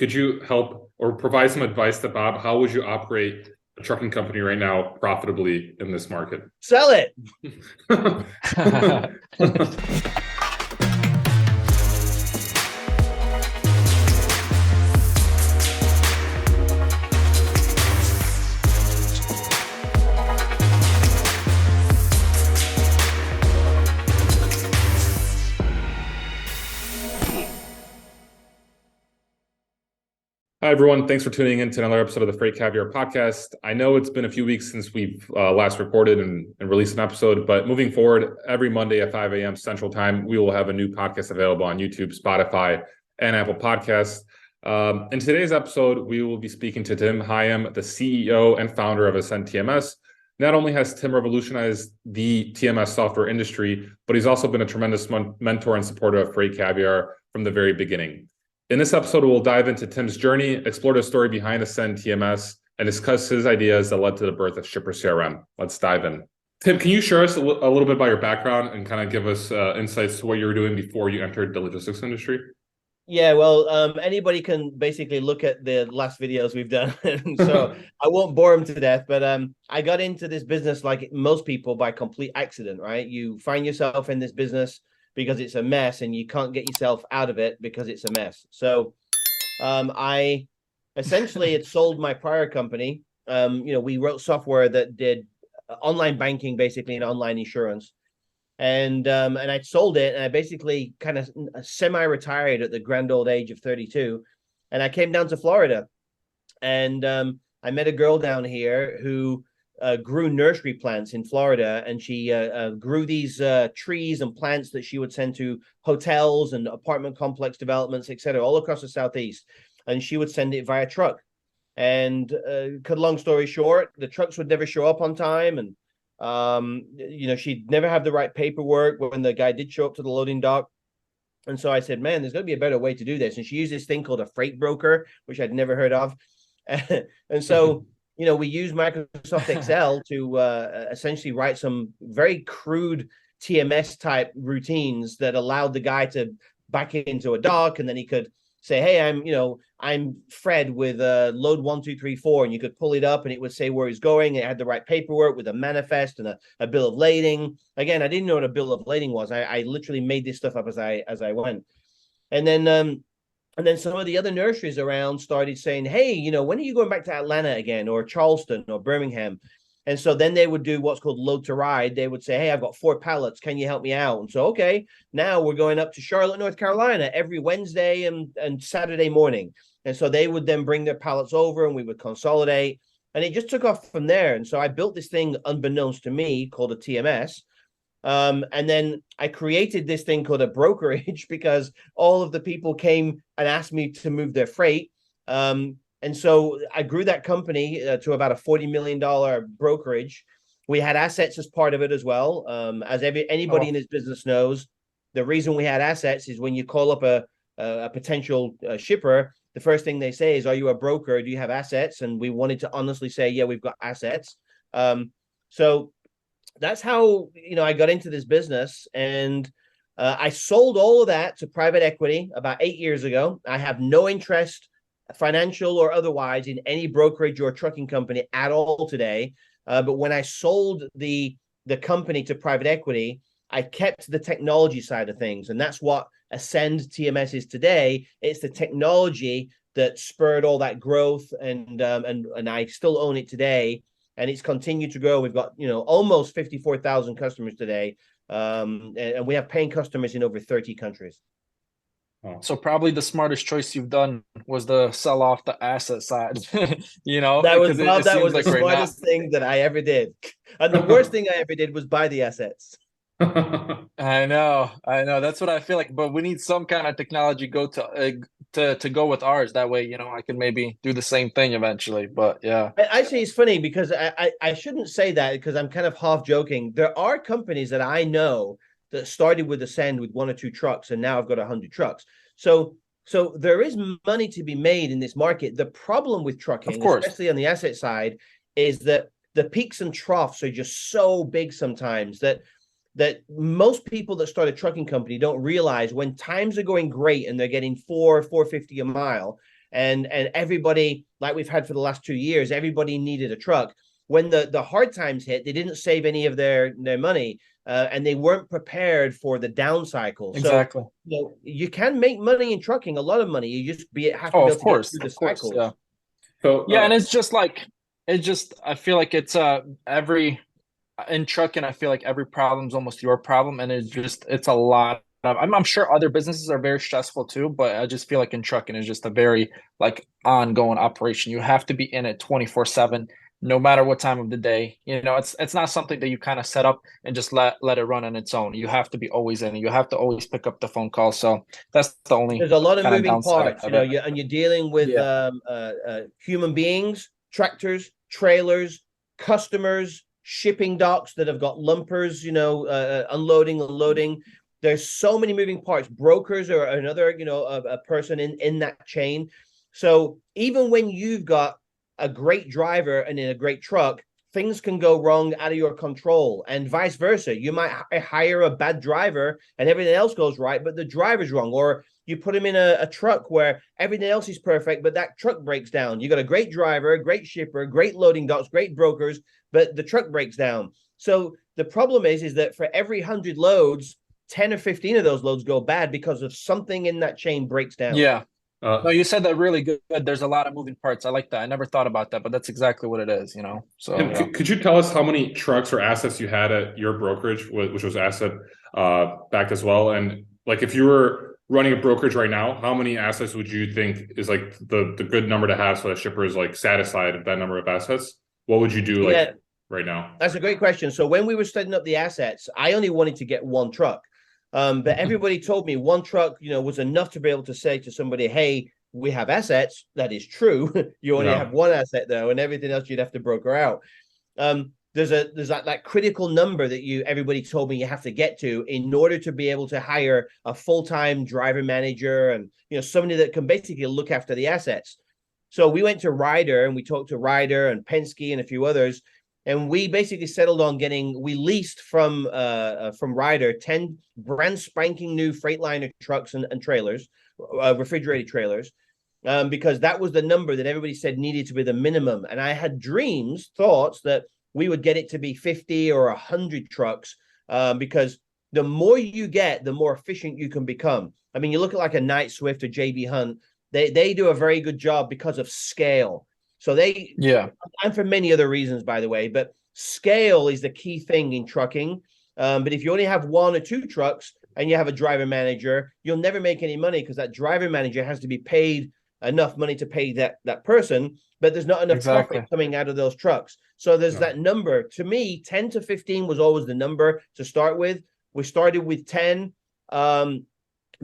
could you help or provide some advice to Bob? How would you operate a trucking company right now profitably in this market? Sell it. Hi, everyone. Thanks for tuning in to another episode of the Freight Caviar podcast. I know it's been a few weeks since we've last recorded and released an episode, but moving forward, every Monday at 5 a.m. Central Time, we will have a new podcast available on YouTube, Spotify, and Apple Podcasts. In today's episode, we will be speaking to Tim Higham, the CEO and founder of AscendTMS. Not only has Tim revolutionized the TMS software industry, but he's also been a tremendous mentor and supporter of Freight Caviar from the very beginning. In this episode, we'll dive into Tim's journey, explore the story behind AscendTMS, and discuss his ideas that led to the birth of ShipperCRM. Let's dive in. Tim, can you share us a little bit about your background and kind of give us insights to what you were doing before you entered the logistics industry? Yeah, well, anybody can basically look at the last videos we've done. So I won't bore them to death, but I got into this business like most people by complete accident, right? You find yourself in this business because it's a mess and you can't get yourself out of it because it's a mess. So I essentially had sold my prior company. We wrote software that did online banking, basically, and online insurance. And I sold it, and I basically kind of semi-retired at the grand old age of 32. And I came down to Florida, and I met a girl down here who grew nursery plants in Florida, and she grew these trees and plants that she would send to hotels and apartment complex developments, etc., all across the Southeast. And she would send it via truck. And cut a long story short, the trucks would never show up on time, and she'd never have the right paperwork when the guy did show up to the loading dock. And so I said, man, there's got to be a better way to do this. And she used this thing called a freight broker, which I'd never heard of. And so we use Microsoft Excel to essentially write some very crude TMS type routines that allowed the guy to back into a dock, and then he could say, hey, I'm Fred with load 1234, and you could pull it up and it would say where he's going. It had the right paperwork with a manifest and a bill of lading. Again, I didn't know what a bill of lading was. I literally made this stuff up as I went. And then some of the other nurseries around started saying, hey, when are you going back to Atlanta again, or Charleston or Birmingham? And so then they would do what's called load to ride. They would say, hey, I've got 4 pallets. Can you help me out? And so, okay, now we're going up to Charlotte, North Carolina every Wednesday and Saturday morning. And so they would then bring their pallets over and we would consolidate. And it just took off from there. And so I built this thing unbeknownst to me called a TMS. And then I created this thing called a brokerage because all of the people came and asked me to move their freight. And so I grew that company to about a $40 million brokerage. We had assets as part of it as well. As anybody in this business knows, the reason we had assets is when you call up a potential shipper, the first thing they say is, are you a broker? Do you have assets? And we wanted to honestly say, yeah, we've got assets. So that's how, I got into this business. And I sold all of that to private equity about 8 years ago. I have no interest, financial or otherwise, in any brokerage or trucking company at all today. But when I sold the company to private equity, I kept the technology side of things. And that's what AscendTMS is today. It's the technology that spurred all that growth. And I still own it today. And it's continued to grow. We've got, almost 54,000 customers today. And we have paying customers in over 30 countries. So probably the smartest choice you've done was to sell off the asset side. That was the smartest thing that I ever did. And the worst thing I ever did was buy the assets. I know. That's what I feel like. But we need some kind of technology to go with ours. That way, I can maybe do the same thing eventually. But yeah. Actually, it's funny because I shouldn't say that because I'm kind of half joking. There are companies that I know that started with Ascend with 1 or 2 trucks, and now I've got 100 trucks. So there is money to be made in this market. The problem with trucking, especially on the asset side, is that the peaks and troughs are just so big sometimes that most people that start a trucking company don't realize when times are going great and they're getting $4.50 a mile, and everybody, like we've had for the last 2 years, everybody needed a truck. When the hard times hit, they didn't save any of their money, and they weren't prepared for the down cycle. Exactly. So you can make money in trucking, a lot of money. You just have to Oh, be of able to course, get through the of course, cycles. yeah. So Yeah, and it's just like I feel like it's every in trucking, I feel like every problem is almost your problem, and it's a lot of, I'm sure other businesses are very stressful too, but I just feel like in trucking is just a very like ongoing operation. You have to be in it 24/7, no matter what time of the day. You know, it's not something that you kind of set up and just let it run on its own. You have to be always in it. You have to always pick up the phone call. So that's the only There's a lot of kind of moving downside parts, of it. and you're dealing with Yeah. human beings, tractors, trailers, customers, shipping docks that have got lumpers, unloading, unloading. There's so many moving parts. Brokers are another, a person in that chain. So even when you've got a great driver and in a great truck, things can go wrong out of your control, and vice versa. You might hire a bad driver and everything else goes right, but the driver's wrong. Or you put him in a truck where everything else is perfect, but that truck breaks down. You got a great driver, great shipper, great loading docks, great brokers, but the truck breaks down. So the problem is that for every 100 loads, 10 or 15 of those loads go bad because of something in that chain breaks down. Yeah. No, you said that really good. There's a lot of moving parts. I like that. I never thought about that, but that's exactly what it is, you know. So Tim, could you tell us how many trucks or assets you had at your brokerage, which was asset backed as well? And like, if you were running a brokerage right now, how many assets would you think is like the good number to have so that shipper is like satisfied with that number of assets? What would you do like right now? That's a great question. So when we were setting up the assets, I only wanted to get one truck. But everybody told me one truck, was enough to be able to say to somebody, hey, we have assets. That is true. You only have one asset though, and everything else you'd have to broker out. There's that critical number that everybody told me you have to get to in order to be able to hire a full-time driver manager and somebody that can basically look after the assets. So we went to Ryder and we talked to Ryder and Penske and a few others. And we basically settled on we leased from Ryder 10 brand spanking new Freightliner trucks and trailers, refrigerated trailers, because that was the number that everybody said needed to be the minimum. And I had thoughts that we would get it to be 50 or 100 trucks, because the more you get, the more efficient you can become. I mean, you look at like a Knight Swift or JB Hunt, they do a very good job because of scale. So and for many other reasons, by the way, but scale is the key thing in trucking. But if you only have one or two trucks and you have a driver manager, you'll never make any money because that driver manager has to be paid enough money to pay that person, but there's not enough profit coming out of those trucks. So there's that number. To me, 10 to 15 was always the number to start with. We started with 10.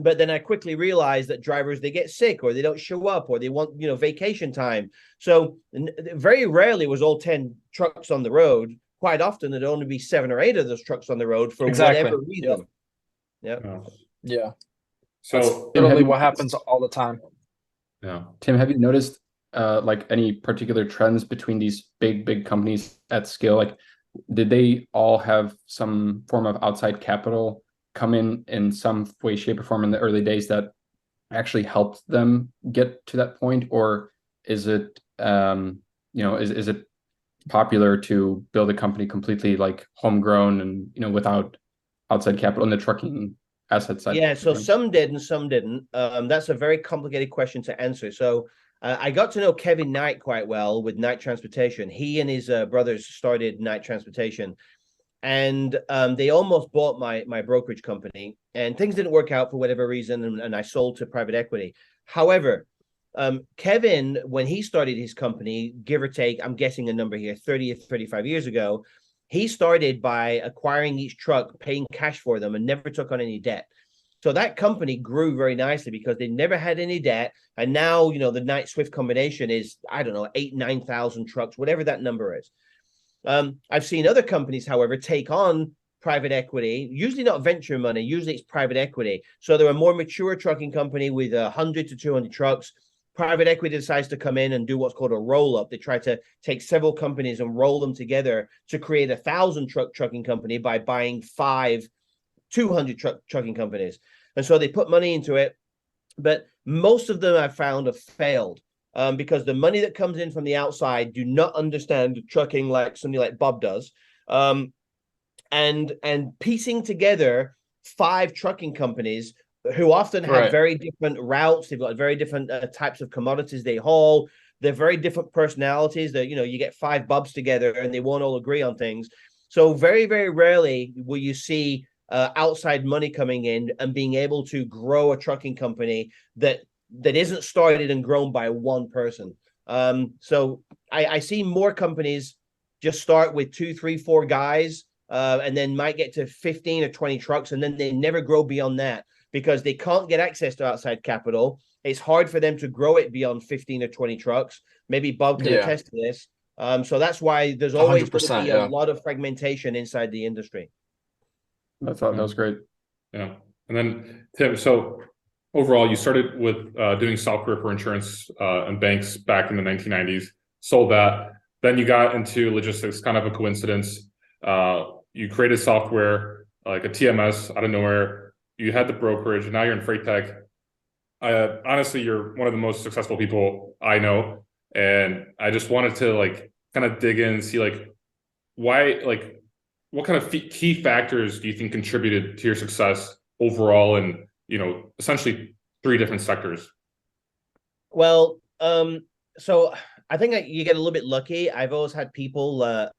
But then I quickly realized that drivers, they get sick or they don't show up or they want, vacation time. So very rarely was all 10 trucks on the road. Quite often it'd only be 7 or 8 of those trucks on the road for whatever reason. Yeah. So that's literally what happens all the time. Yeah. Tim, have you noticed like any particular trends between these big companies at scale? Like, did they all have some form of outside capital come in some way, shape, or form in the early days that actually helped them get to that point? Or is it, is it popular to build a company completely like homegrown and, without outside capital in the trucking asset side? Yeah, so some did and some didn't. That's a very complicated question to answer. So I got to know Kevin Knight quite well with Knight Transportation. He and his brothers started Knight Transportation. And they almost bought my brokerage company, and things didn't work out for whatever reason, and I sold to private equity. However, Kevin, when he started his company, give or take, I'm guessing a number here, 30 or 35 years ago, he started by acquiring each truck, paying cash for them, and never took on any debt. So that company grew very nicely because they never had any debt. And now, the Knight Swift combination is, I don't know, 8,000-9,000 trucks, whatever that number is. I've seen other companies, however, take on private equity, usually not venture money, usually it's private equity. So they're a more mature trucking company with 100 to 200 trucks. Private equity decides to come in and do what's called a roll-up. They try to take several companies and roll them together to create 1,000 trucking company by buying 5 200 trucking companies. And so they put money into it. But most of them I've found have failed because the money that comes in from the outside do not understand trucking like somebody like Bob does. And piecing together 5 trucking companies who often have very different routes. They've got very different types of commodities they haul. They're very different personalities. That, you know, you get 5 Bobs together and they won't all agree on things. So very, very rarely will you see outside money coming in and being able to grow a trucking company that isn't started and grown by one person. So I see more companies just start with 2, 3, 4 guys and then might get to 15 or 20 trucks, and then they never grow beyond that because they can't get access to outside capital. It's hard for them to grow it beyond 15 or 20 trucks. Maybe Bob can attest to this. So that's why there's always going to be a lot of fragmentation inside the industry. That was great. Yeah. And then Tim, so overall, you started with doing software for insurance and banks back in the 1990s, sold that. Then you got into logistics, kind of a coincidence. You created software like a TMS out of nowhere. You had the brokerage, and now you're in freight tech. Honestly, you're one of the most successful people I know. And I just wanted to like kind of dig in and see like why, like what kind of key factors do you think contributed to your success overall in, you know, essentially 3 different sectors? Well, so I think you get a little bit lucky. I've always had people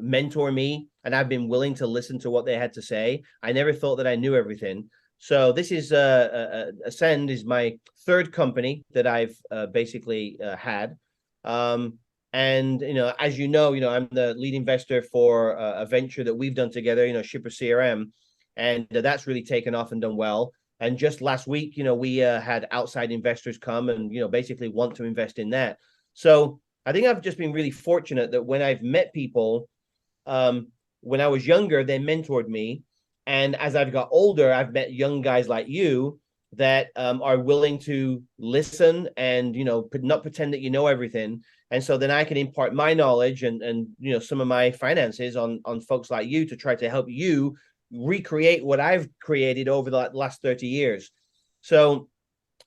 mentor me, and I've been willing to listen to what they had to say. I never thought that I knew everything. So this is Ascend is my 3rd company that I've basically had. And, you know, as you know, I'm the lead investor for a venture that we've done together, ShipperCRM, and that's really taken off and done well. And just last week, we had outside investors come and, basically want to invest in that. So I think I've just been really fortunate that when I've met people, when I was younger, they mentored me. And as I've got older, I've met young guys like you that are willing to listen and, not pretend that you know everything. And so then I can impart my knowledge and some of my finances on folks like you to try to help you recreate what I've created over the last 30 years. So,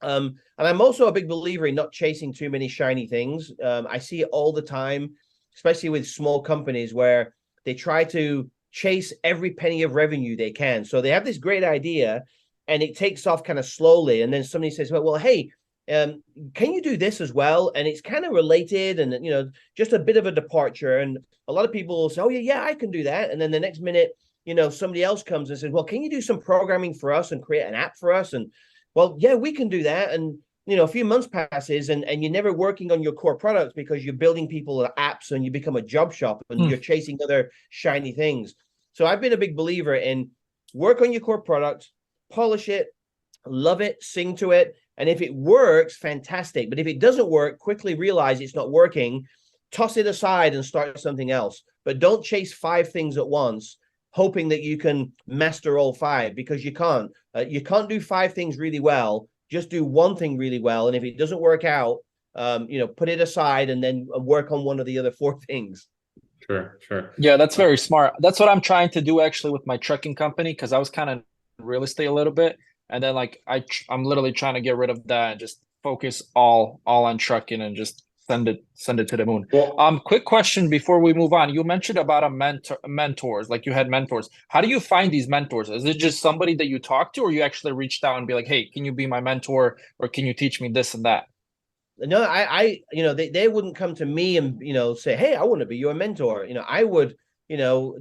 and I'm also a big believer in not chasing too many shiny things. I see it all the time, especially with small companies where they try to chase every penny of revenue they can. So they have this great idea and it takes off kind of slowly. And then somebody says, well, hey, can you do this as well? And it's kind of related and, just a bit of a departure. And a lot of people will say, oh, yeah, I can do that. And then the next minute, somebody else comes and says, well, can you do some programming for us and create an app for us? And well, yeah, we can do that. And, a few months passes and you're never working on your core products because you're building people apps and you become a job shop and you're chasing other shiny things. So I've been a big believer in work on your core product, polish it, love it, sing to it. And if it works, fantastic. But if it doesn't work, quickly realize it's not working, toss it aside and start something else. But don't chase 5 things at once, hoping that you can master all 5, because you can't. You can't do 5 things really well. Just do one thing really well. And if it doesn't work out, put it aside and then work on one of the other 4 things. Sure. Yeah, that's very smart. That's what I'm trying to do actually with my trucking company, because I was kind of real estate a little bit. And then like I'm literally trying to get rid of that and just focus all on trucking and just send it to the moon. Well, Quick question before we move on. You mentioned about mentors, like you had mentors. How do you find these mentors? Is it just somebody that you talk to, or you actually reached out and be like, hey, can you be my mentor, or can you teach me this and that? No, I they wouldn't come to me and, say, hey, I want to be your mentor. I would,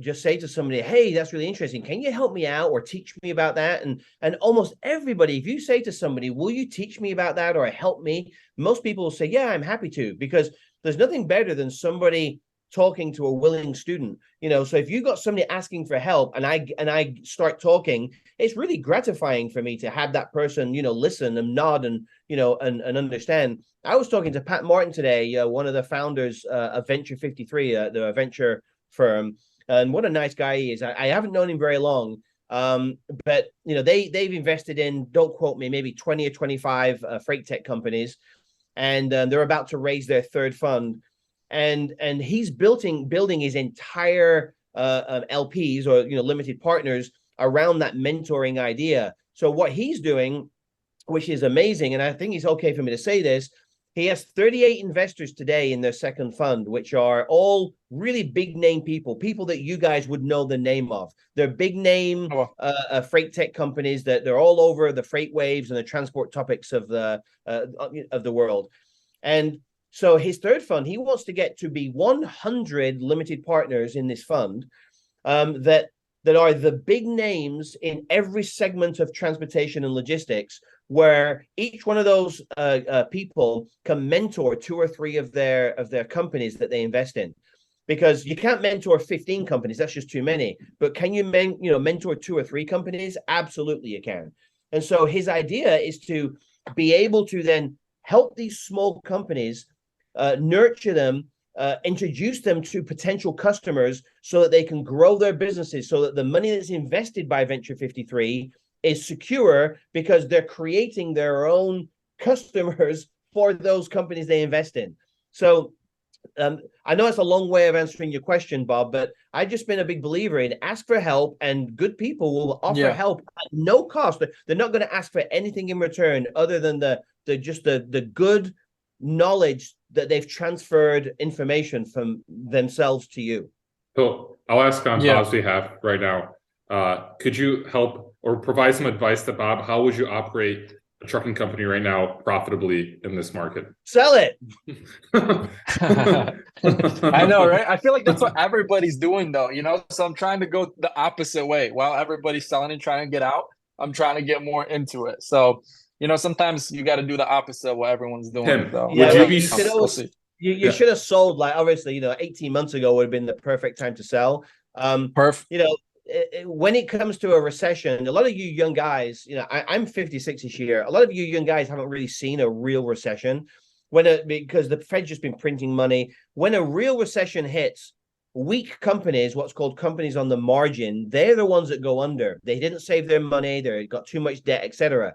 just say to somebody, hey, that's really interesting. Can you help me out or teach me about that? And almost everybody, if you say to somebody, will you teach me about that or help me? Most people will say, yeah, I'm happy to, because there's nothing better than somebody talking to a willing student. So if you got somebody asking for help and I start talking, it's really gratifying for me to have that person, listen and nod and, and understand. I was talking to Pat Martin today, one of the founders of Venture 53, the venture firm, and what a nice guy he is. I haven't known him very long, but they've invested in, don't quote me, maybe 20 or 25 freight tech companies, and they're about to raise their 3rd fund, and he's building his entire LPs or limited partners around that mentoring idea. So what he's doing which is amazing. And I think it's okay for me to say this. He has 38 investors today in their second fund, which are all really big name people, people that you guys would know the name of. They're big name freight tech companies that they're all over the freight waves and the transport topics of the world. And so his third fund, he wants to get to be 100 limited partners in this fund that are the big names in every segment of transportation and logistics, where each one of those people can mentor 2 or 3 of their companies that they invest in. Because you can't mentor 15 companies, that's just too many. But can you mentor 2 or 3 companies? Absolutely you can. And so his idea is to be able to then help these small companies, nurture them, introduce them to potential customers so that they can grow their businesses, so that the money that's invested by Venture 53 is secure, because they're creating their own customers for those companies they invest in. So I know it's a long way of answering your question, Bob, but I've just been a big believer in ask for help, and good people will offer help at no cost. They're not going to ask for anything in return other than the good knowledge that they've transferred information from themselves to you. So I'll ask on Bob's behalf right now. Could you help or provide some advice to Bob? How would you operate a trucking company right now profitably in this market? Sell it. I know, right? I feel like that's what everybody's doing, though. So I'm trying to go the opposite way. While everybody's selling and trying to get out, I'm trying to get more into it. So sometimes you got to do the opposite of what everyone's doing. Tim, so you should have sold, like, obviously 18 months ago would have been the perfect time to sell. Perfect. When it comes to a recession, a lot of you young guys, I'm 56 this year. A lot of you young guys haven't really seen a real recession because the Fed's just been printing money. When a real recession hits, weak companies, what's called companies on the margin, they're the ones that go under. They didn't save their money, they got too much debt, etc.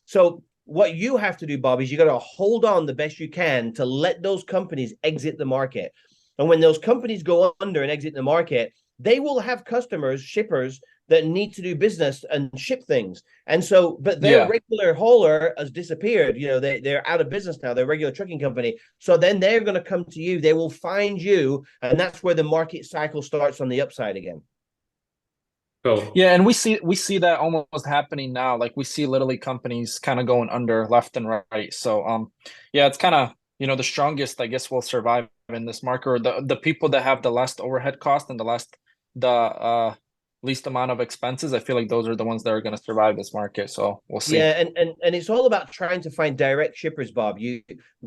So what you have to do, Bob, is you got to hold on the best you can to let those companies exit the market. And when those companies go under and exit the market, they will have customers, shippers that need to do business and ship things. And so, but their regular hauler has disappeared. They're out of business now, their regular trucking company. So then they're going to come to you, they will find you, and that's where the market cycle starts on the upside again. And we see that almost happening now. Like, we see literally companies kind of going under left and right. So it's kind of the strongest, I guess, will survive in this market, or the people that have the less overhead cost and the least amount of expenses. I feel like those are the ones that are going to survive this market. So we'll see. And it's all about trying to find direct shippers, Bob. You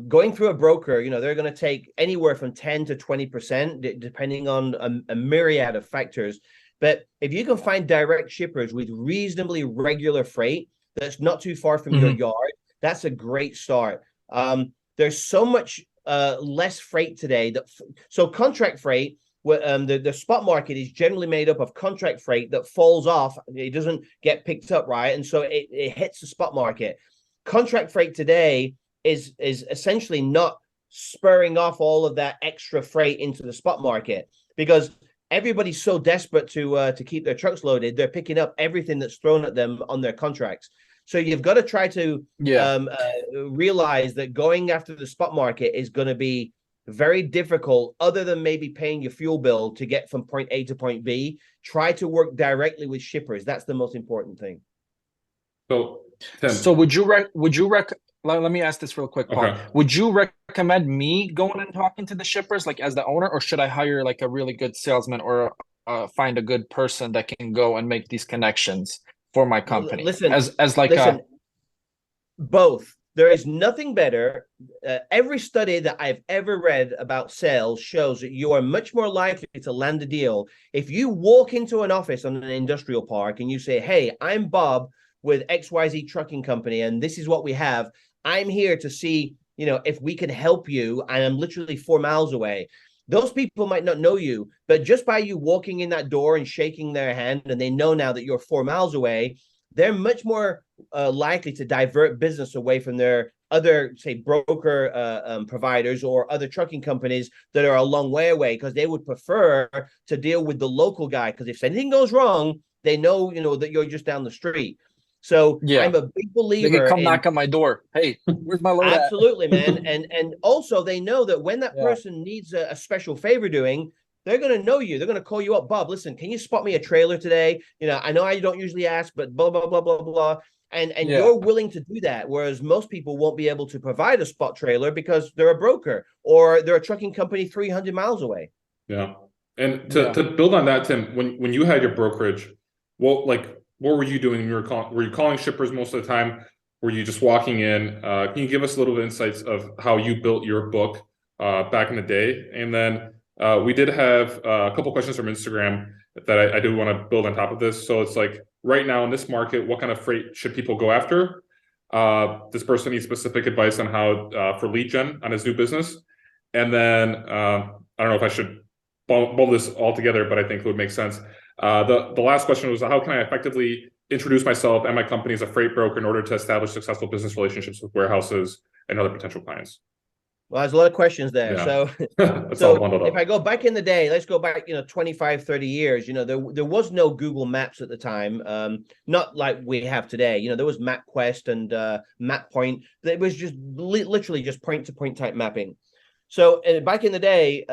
going through a broker, they're going to take anywhere from 10 to 20%, depending on a myriad of factors. But if you can find direct shippers with reasonably regular freight that's not too far from your yard, that's a great start. There's so much less freight today. So contract freight, the spot market is generally made up of contract freight that falls off. It doesn't get picked up, right? And so it hits the spot market. Contract freight today is essentially not spurring off all of that extra freight into the spot market, because everybody's so desperate to keep their trucks loaded. They're picking up everything that's thrown at them on their contracts. So you've got to try to realize that going after the spot market is going to be very difficult, other than maybe paying your fuel bill to get from point A to point B. Try to work directly with shippers. That's the most important thing. So, Tim. So let me ask this real quick, Paul. Okay. Would you recommend me going and talking to the shippers, like, as the owner, or should I hire like a really good salesman, or find a good person that can go and make these connections for my company? Both. There is nothing better. Every study that I've ever read about sales shows that you are much more likely to land a deal if you walk into an office on an industrial park and you say, "Hey, I'm Bob with XYZ Trucking Company, and this is what we have. I'm here to see, if we can help you, and I'm literally 4 miles away." Those people might not know you, but just by you walking in that door and shaking their hand, and they know now that you're 4 miles away, they're much more likely to divert business away from their other, say, broker providers or other trucking companies that are a long way away, because they would prefer to deal with the local guy. Because if anything goes wrong, they know, that you're just down the street. So Yeah. I'm a big They believer could come in knock on my door. Hey, where's my load at? absolutely, man. And also they know that when that Yeah. person needs a special favor doing, they're going to know you. They're going to call you up, Bob. Listen, can you spot me a trailer today? I know I don't usually ask, but blah blah blah blah blah. And Yeah. you're willing to do that, whereas most people won't be able to provide a spot trailer because they're a broker or they're a trucking company 300 miles away. Yeah. And Yeah. to build on that, Tim, when you had your brokerage, what were you doing? Were you calling shippers most of the time? Were you just walking in? Can you give us a little bit of insights of how you built your book back in the day? And then we did have a couple questions from Instagram that I do want to build on top of this. So it's like, right now in this market, what kind of freight should people go after? This person needs specific advice on how for lead gen on his new business. And then I don't know if I should bundle this all together, but I think it would make sense. The last question was, how can I effectively introduce myself and my company as a freight broker in order to establish successful business relationships with warehouses and other potential clients? Well, there's a lot of questions there. Yeah. So, It's all bundled if up. I go back in the day, let's go back, 25, 30 years, there was no Google Maps at the time. Not like we have today. There was MapQuest and MapPoint. It was just literally just point to point type mapping. So back in the day,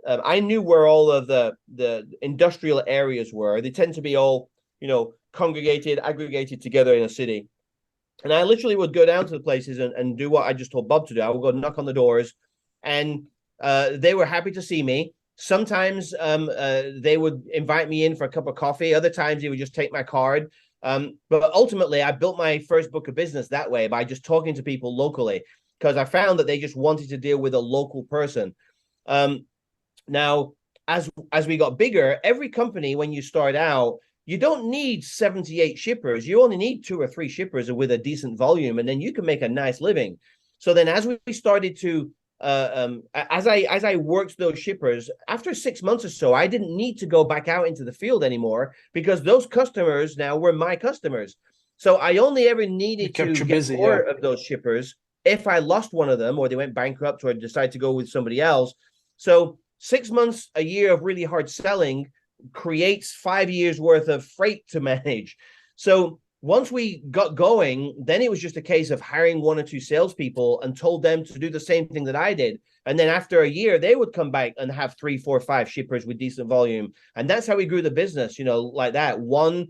I knew where all of the industrial areas were. They tend to be all, congregated, aggregated together in a city. And I literally would go down to the places and do what I just told Bob to do. I would go knock on the doors, and they were happy to see me. Sometimes they would invite me in for a cup of coffee. Other times they would just take my card. But ultimately, I built my first book of business that way by just talking to people locally, because I found that they just wanted to deal with a local person. Now, as we got bigger, every company, when you start out, you don't need 78 shippers. You only need 2 or 3 shippers with a decent volume, and then you can make a nice living. So then as we started to, as I worked those shippers, after 6 months or so, I didn't need to go back out into the field anymore, because those customers now were my customers. So I only ever needed to get busy, more yeah. of those shippers if I lost one of them, or they went bankrupt, or decided to go with somebody else. So 6 months, a year of really hard selling creates 5 years worth of freight to manage. So once we got going, then it was just a case of hiring 1 or 2 salespeople and told them to do the same thing that I did. And then after a year, they would come back and have 3, 4, 5 shippers with decent volume. And that's how we grew the business, like that, 1,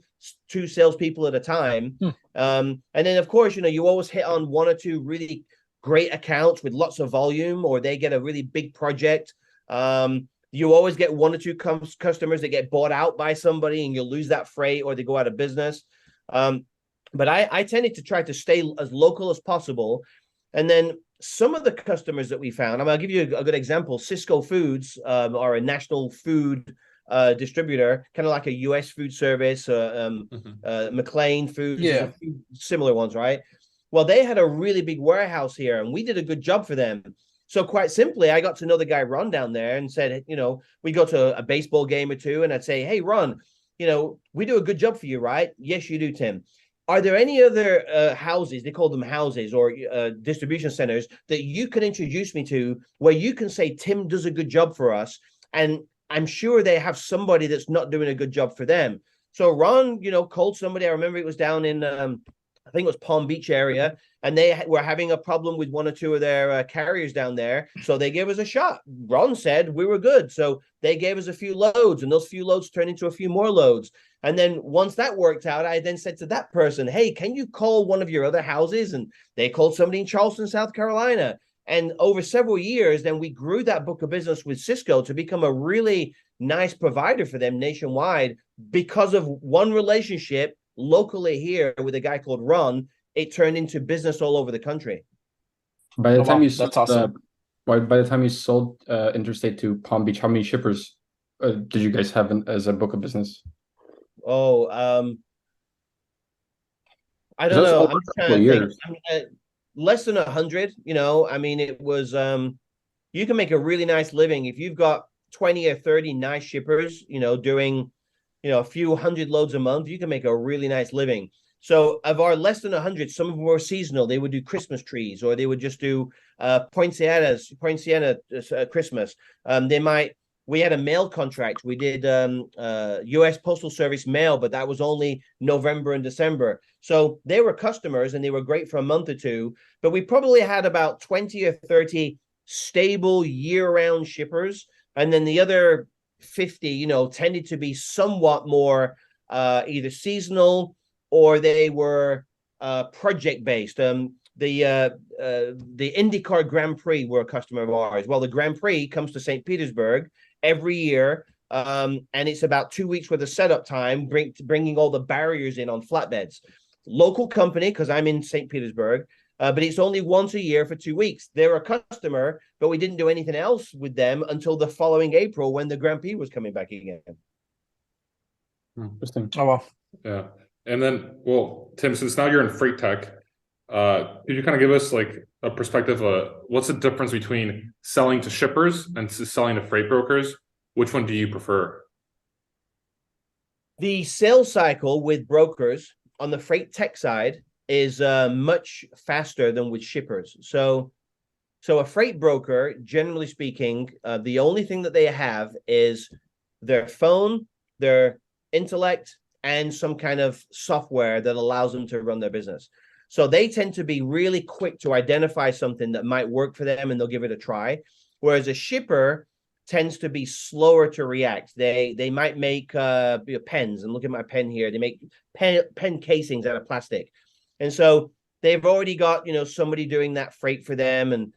2 salespeople at a time. And then, of course, you always hit on 1 or 2 really great accounts with lots of volume, or they get a really big project. You always get 1 or 2 customers that get bought out by somebody, and you'll lose that freight, or they go out of business. But I tended to try to stay as local as possible. And then some of the customers that we found, I'll give you a good example. Cisco Foods are a national food distributor, kind of like a US food service, McLean Foods, Yeah. a few similar ones, right? Well, they had a really big warehouse here, and we did a good job for them. So quite simply, I got to know the guy Ron down there, and said, we go to a baseball game or 2, and I'd say, hey, Ron, we do a good job for you, right? Yes, you do, Tim. Are there any other houses, they call them houses, or distribution centers, that you can introduce me to where you can say, Tim does a good job for us, and I'm sure they have somebody that's not doing a good job for them. So Ron, called somebody. I remember it was down in, I think it was Palm Beach area, and they were having a problem with 1 or 2 of their carriers down there. So they gave us a shot. Ron said we were good. So they gave us a few loads, and those few loads turned into a few more loads. And then once that worked out, I then said to that person, hey, can you call one of your other houses? And they called somebody in Charleston, South Carolina. And over several years, then we grew that book of business with Cisco to become a really nice provider for them nationwide, because of one relationship locally here with a guy called Ron. It turned into business all over the country. By the time you that's sold, awesome. by the time you sold Interstate to Palm Beach, how many shippers did you guys have as a book of business? Oh, I don't know. I'm trying to think. Less than 100. It was. You can make a really nice living if you've got 20 or 30 nice shippers. Doing, a few hundred loads a month. You can make a really nice living. So of our less than 100, some of them were seasonal. They would do Christmas trees, or they would just do Poinciana Christmas. They might we had a mail contract. We did U.S. Postal Service mail, but that was only November and December. So they were customers and they were great for a month or two, but we probably had about 20 or 30 stable year-round shippers. And then the other 50, tended to be somewhat more either seasonal or they were project-based. The IndyCar Grand Prix were a customer of ours. Well, the Grand Prix comes to St. Petersburg every year, and it's about 2 weeks worth of setup time, bringing all the barriers in on flatbeds. Local company, because I'm in St. Petersburg, but it's only once a year for 2 weeks. They're a customer, but we didn't do anything else with them until the following April when the Grand Prix was coming back again. Interesting. Oh, well. Yeah. And then, well, Tim, since now you're in freight tech, could you kind of give us like a perspective of what's the difference between selling to shippers and selling to freight brokers? Which one do you prefer? The sales cycle with brokers on the freight tech side is much faster than with shippers. So a freight broker, generally speaking, the only thing that they have is their phone, their intellect, and some kind of software that allows them to run their business. So they tend to be really quick to identify something that might work for them and they'll give it a try. Whereas a shipper tends to be slower to react. They might make pens, and look at my pen here. They make pen casings out of plastic. And so they've already got, somebody doing that freight for them. And,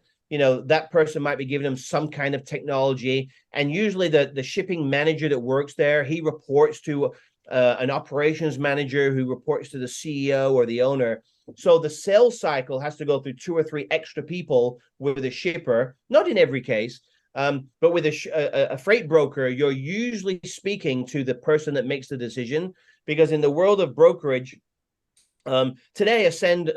that person might be giving them some kind of technology. And usually the shipping manager that works there, he reports to an operations manager who reports to the CEO or the owner. So the sales cycle has to go through 2 or 3 extra people with a shipper, not in every case, but with a freight broker, you're usually speaking to the person that makes the decision, because in the world of brokerage, today Ascend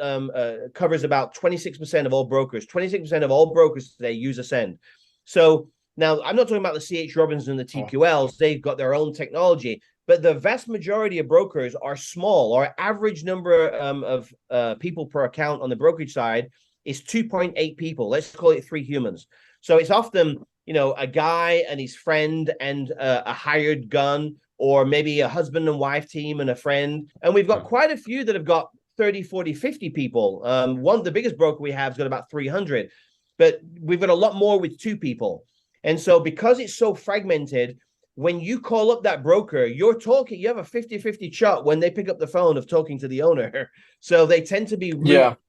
covers about 26% of all brokers. 26% of all brokers today use Ascend. So now I'm not talking about the CH Robinson and the TQLs. They've got their own technology. But the vast majority of brokers are small. Our average number of people per account on the brokerage side is 2.8 people. Let's call it 3 humans. So it's often, a guy and his friend and a hired gun, or maybe a husband and wife team and a friend. And we've got quite a few that have got 30, 40, 50 people. The biggest broker we have has got about 300. But we've got a lot more with 2 people. And so because it's so fragmented, when you call up that broker, you have a 50-50 shot when they pick up the phone of talking to the owner. So they tend to be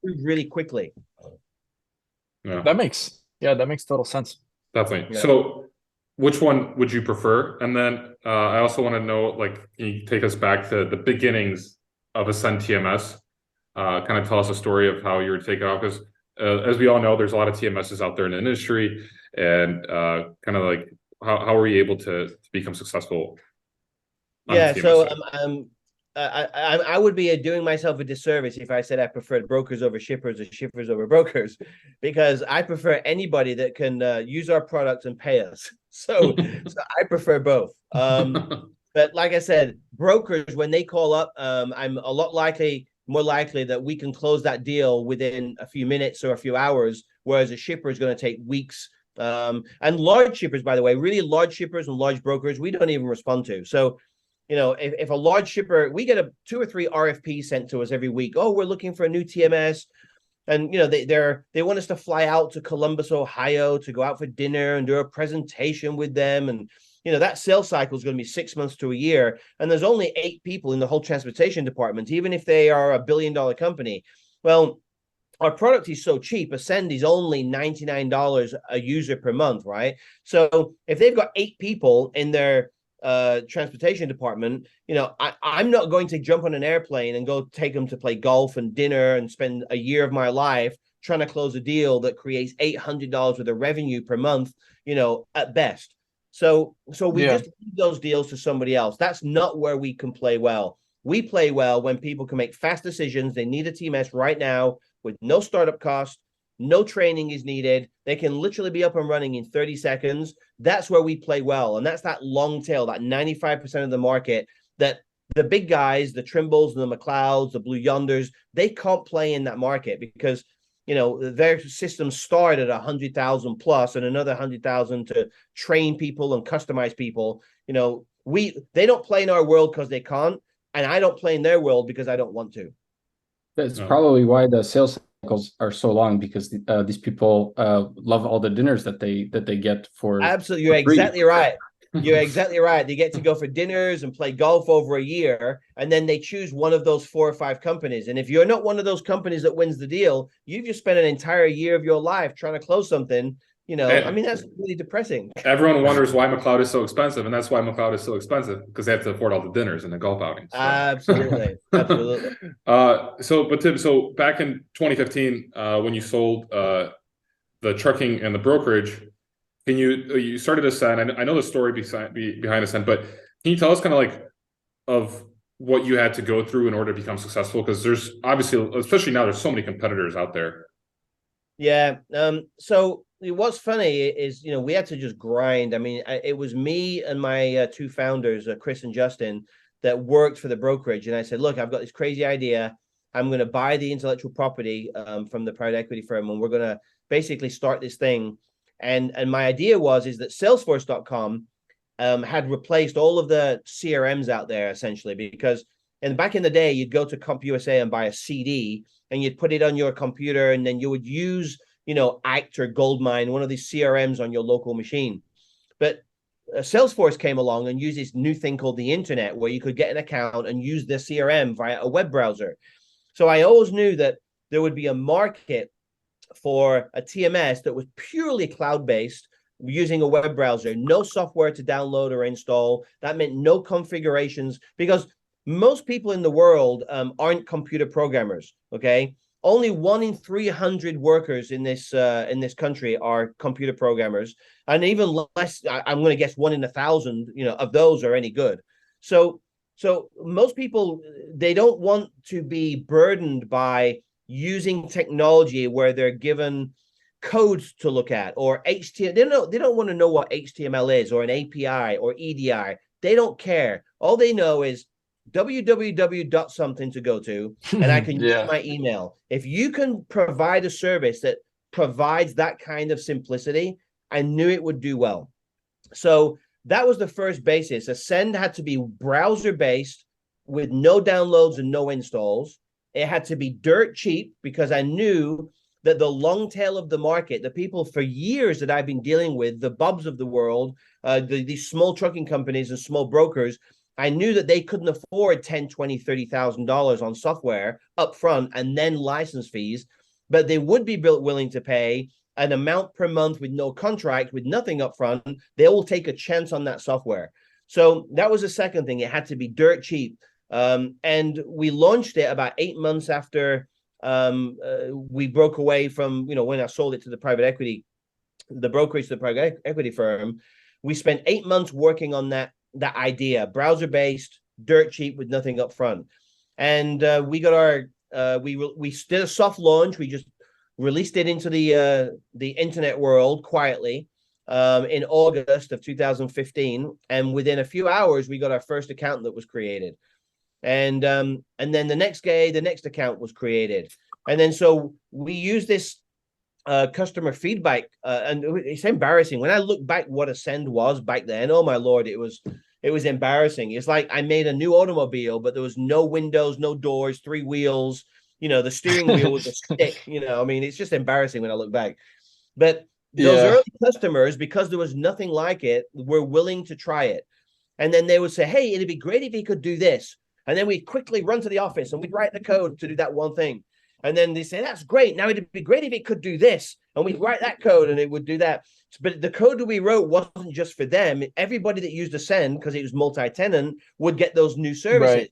really quickly. Yeah. That makes total sense. Definitely. Yeah. So which one would you prefer? And then I also want to know, can you take us back to the beginnings of AscendTMS? Kind of tell us a story of how you were taken off, because as we all know, there's a lot of TMSs out there in the industry, and kind of how were you able to become successful? Yeah, so I would be doing myself a disservice if I said I preferred brokers over shippers or shippers over brokers, because I prefer anybody that can use our products and pay us. So I prefer both. But like I said, brokers, when they call up, I'm a lot more likely that we can close that deal within a few minutes or a few hours, whereas a shipper is going to take weeks. And large shippers, by the way, really large shippers and large brokers, we don't even respond to. So, if a large shipper, we get 2 or 3 RFPs sent to us every week. Oh, we're looking for a new TMS. And, they want us to fly out to Columbus, Ohio to go out for dinner and do a presentation with them. And, that sales cycle is going to be 6 months to a year. And there's only 8 people in the whole transportation department, even if they are a $1 billion company. Well, our product is so cheap. Ascend is only $99 a user per month, right? So if they've got 8 people in their transportation department, I'm not going to jump on an airplane and go take them to play golf and dinner and spend a year of my life trying to close a deal that creates $800 worth of revenue per month, at best. So we just leave those deals to somebody else. That's not where we can play well. We play well when people can make fast decisions. They need a TMS right now with no startup cost, no training is needed. They can literally be up and running in 30 seconds. That's where we play well. And that's that long tail, that 95% of the market that the big guys, the Trimbulls, the McLeods, the Blue Yonders, they can't play in that market because their systems start at 100,000 plus and another 100,000 to train people and customize people. They don't play in our world because they can't, and I don't play in their world because I don't want to. That's probably why the sales cycles are so long, because these people love all the dinners that they get for. Absolutely, you're exactly right. You're exactly right. They get to go for dinners and play golf over a year, and then they choose one of those 4 or 5 companies. And if you're not one of those companies that wins the deal, you've just spent an entire year of your life trying to close something. That's really depressing. Everyone wonders why McLeod is so expensive, and that's why McLeod is so expensive, because they have to afford all the dinners and the golf outings. So. Absolutely. But Tim, so back in 2015, when you sold the trucking and the brokerage, you started Ascend. I know the story behind Ascend, but can you tell us kind of like of what you had to go through in order to become successful? Because there's obviously, especially now, there's so many competitors out there. Yeah. So what's funny is, we had to just grind. I mean, it was me and my 2 founders, Chris and Justin, that worked for the brokerage. And I said, look, I've got this crazy idea. I'm going to buy the intellectual property from the private equity firm, and we're going to basically start this thing. And my idea is that Salesforce.com had replaced all of the CRMs out there, essentially, because back in the day, you'd go to CompUSA and buy a CD, and you'd put it on your computer, and then you would use, Act or Goldmine, one of these CRMs on your local machine. But Salesforce came along and used this new thing called the internet, where you could get an account and use the CRM via a web browser. So I always knew that there would be a market for a TMS that was purely cloud-based, using a web browser, no software to download or install. That meant no configurations, because most people in the world aren't computer programmers. Okay, only 1 in 300 workers in this country are computer programmers, and even less. I'm going to guess 1 in 1,000, of those are any good. So most people, they don't want to be burdened by using technology where they're given codes to look at, or HTML. They don't want to know what HTML is, or an API, or EDI. They don't care. All they know is www. something to go to, and I can use my email. If you can provide a service that provides that kind of simplicity, I knew it would do well. So that was the first basis. Ascend had to be browser-based with no downloads and no installs. It had to be dirt cheap, because I knew that the long tail of the market, the people for years that I've been dealing with, the Bubs of the world, these small trucking companies and small brokers, I knew that they couldn't afford $10,000, $20,000, $30,000 on software up front and then license fees, but they would be willing to pay an amount per month with no contract, with nothing up front. They will take a chance on that software. So that was the second thing. It had to be dirt cheap. And we launched it about 8 months after we broke away from, when I sold it to the private equity, the brokerage to the private equity firm. We spent 8 months working on that idea, browser-based, dirt cheap, with nothing up front. And we got our, we did a soft launch. We just released it into the internet world quietly in August of 2015. And within a few hours, we got our first account that was created. And then the next day, the next account was created. And then so we use this customer feedback, and it's embarrassing. When I look back what Ascend was back then, oh my Lord, it was embarrassing. It's like I made a new automobile, but there was no windows, no doors, 3 wheels, the steering wheel was a stick, I mean, it's just embarrassing when I look back. But those early customers, because there was nothing like it, were willing to try it. And then they would say, hey, it'd be great if he could do this. And then we'd quickly run to the office and we'd write the code to do that one thing. And then they say, that's great. Now it'd be great if it could do this. And we'd write that code and it would do that. But the code that we wrote wasn't just for them. Everybody that used Ascend, because it was multi-tenant, would get those new services. Right.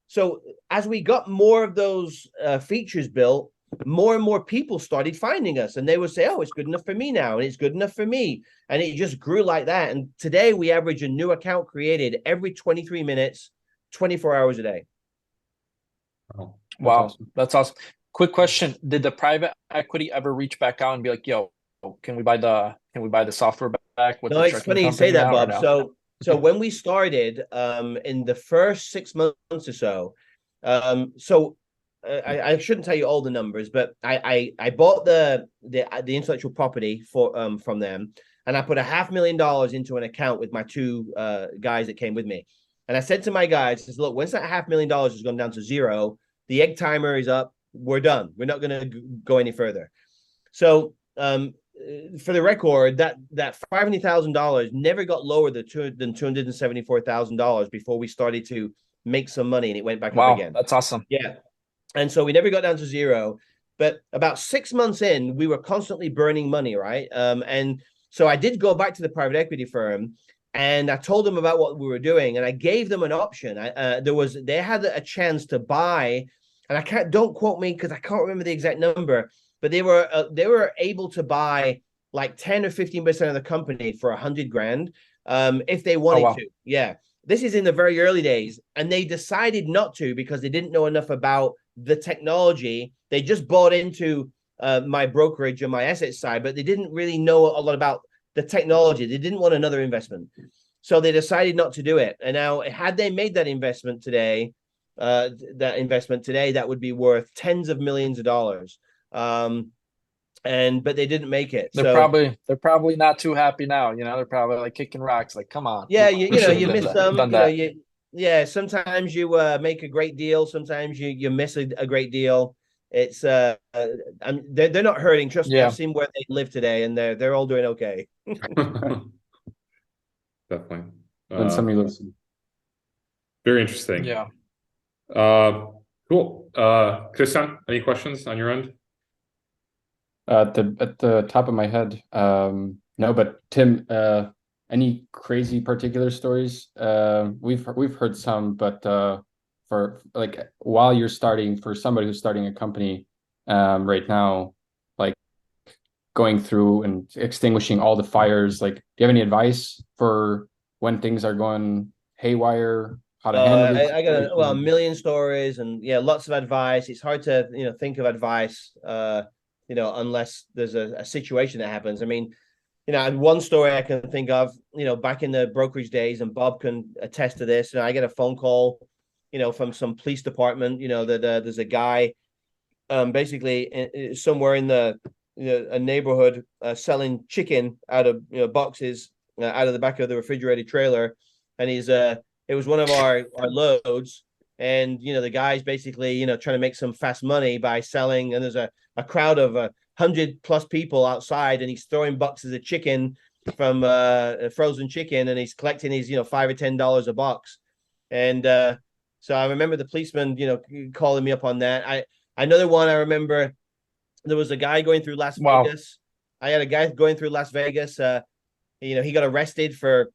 So as we got more of those features built, more and more people started finding us, and they would say, oh, it's good enough for me now, and it's good enough for me. And it just grew like that. And today we average a new account created every 23 minutes, 24 hours a day. Oh, wow. That's awesome. Quick question. Did the private equity ever reach back out and be like, yo, can we buy the software back? No, it's funny you say that, Bob. No? So when we started, in the first 6 months or so, I shouldn't tell you all the numbers, but I bought the intellectual property from them, and I put $500,000 into an account with my two guys that came with me. And I said to my guys, I said, look, once that $500,000 has gone down to zero, the egg timer is up. We're done. We're not going to go any further. So for the record, that $500,000 never got lower than $274,000 before we started to make some money, and it went back up again. That's awesome. Yeah. And so we never got down to zero. But about 6 months in, we were constantly burning money, right? And so I did go back to the private equity firm, and I told them about what we were doing, and I gave them an option. They had a chance to buy, and don't quote me because I can't remember the exact number, but they were able to buy like 10 or 15% of the company for $100,000 if they wanted to. Yeah. This is in the very early days, and they decided not to because they didn't know enough about the technology. They just bought into my brokerage and my asset side, but they didn't really know a lot about the technology. They didn't want another investment. So they decided not to do it. And now, had they made that investment today, that would be worth tens of millions of dollars. But they didn't make it. They're probably not too happy now. You know, they're probably like kicking rocks. Like, come on. Yeah, you miss some. Sometimes you make a great deal. Sometimes you miss a great deal. It's they're not hurting. Trust me, I've seen where they live today, and they're all doing okay. Definitely. And somebody listen. Very interesting. Yeah. Cool. Christian, any questions on your end? At the top of my head, no. But Tim, any crazy particular stories? We've heard some, but for like while you're starting, for somebody who's starting a company right now, like going through and extinguishing all the fires, like, do you have any advice for when things are going haywire? How to handle it? I got a million stories, and lots of advice. It's hard to think of advice unless there's a situation that happens. I mean, and one story I can think of, back in the brokerage days, and Bob can attest to this. I get a phone call, from some police department, that there's a guy, basically somewhere in a neighborhood, selling chicken out of boxes out of the back of the refrigerated trailer, and it was one of our loads. And, the guy's basically, trying to make some fast money by selling. And there's a crowd of 100+ people outside, and he's throwing boxes of chicken from frozen chicken, and he's collecting his, $5 or $10 a box. And so I remember the policeman, calling me up on that. Another one I remember, there was a guy going through Las Vegas. I had a guy going through Las Vegas. He got arrested for,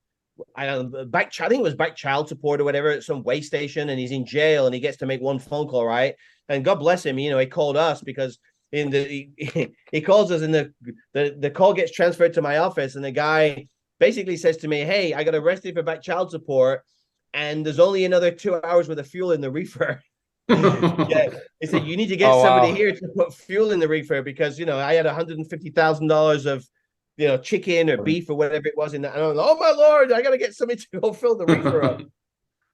I don't know, I think it was back child support or whatever at some way station, and he's in jail, and he gets to make one phone call, right? And God bless him, he called us, because he calls us, and the call gets transferred to my office, and the guy basically says to me, "Hey, I got arrested for back child support, and there's only another 2 hours worth of fuel in the reefer." He said, "You need to get somebody here to put fuel in the reefer, because I had $150,000 of chicken or beef or whatever it was in that." And I was like, "Oh my Lord, I got to get somebody to go fill the reefer up."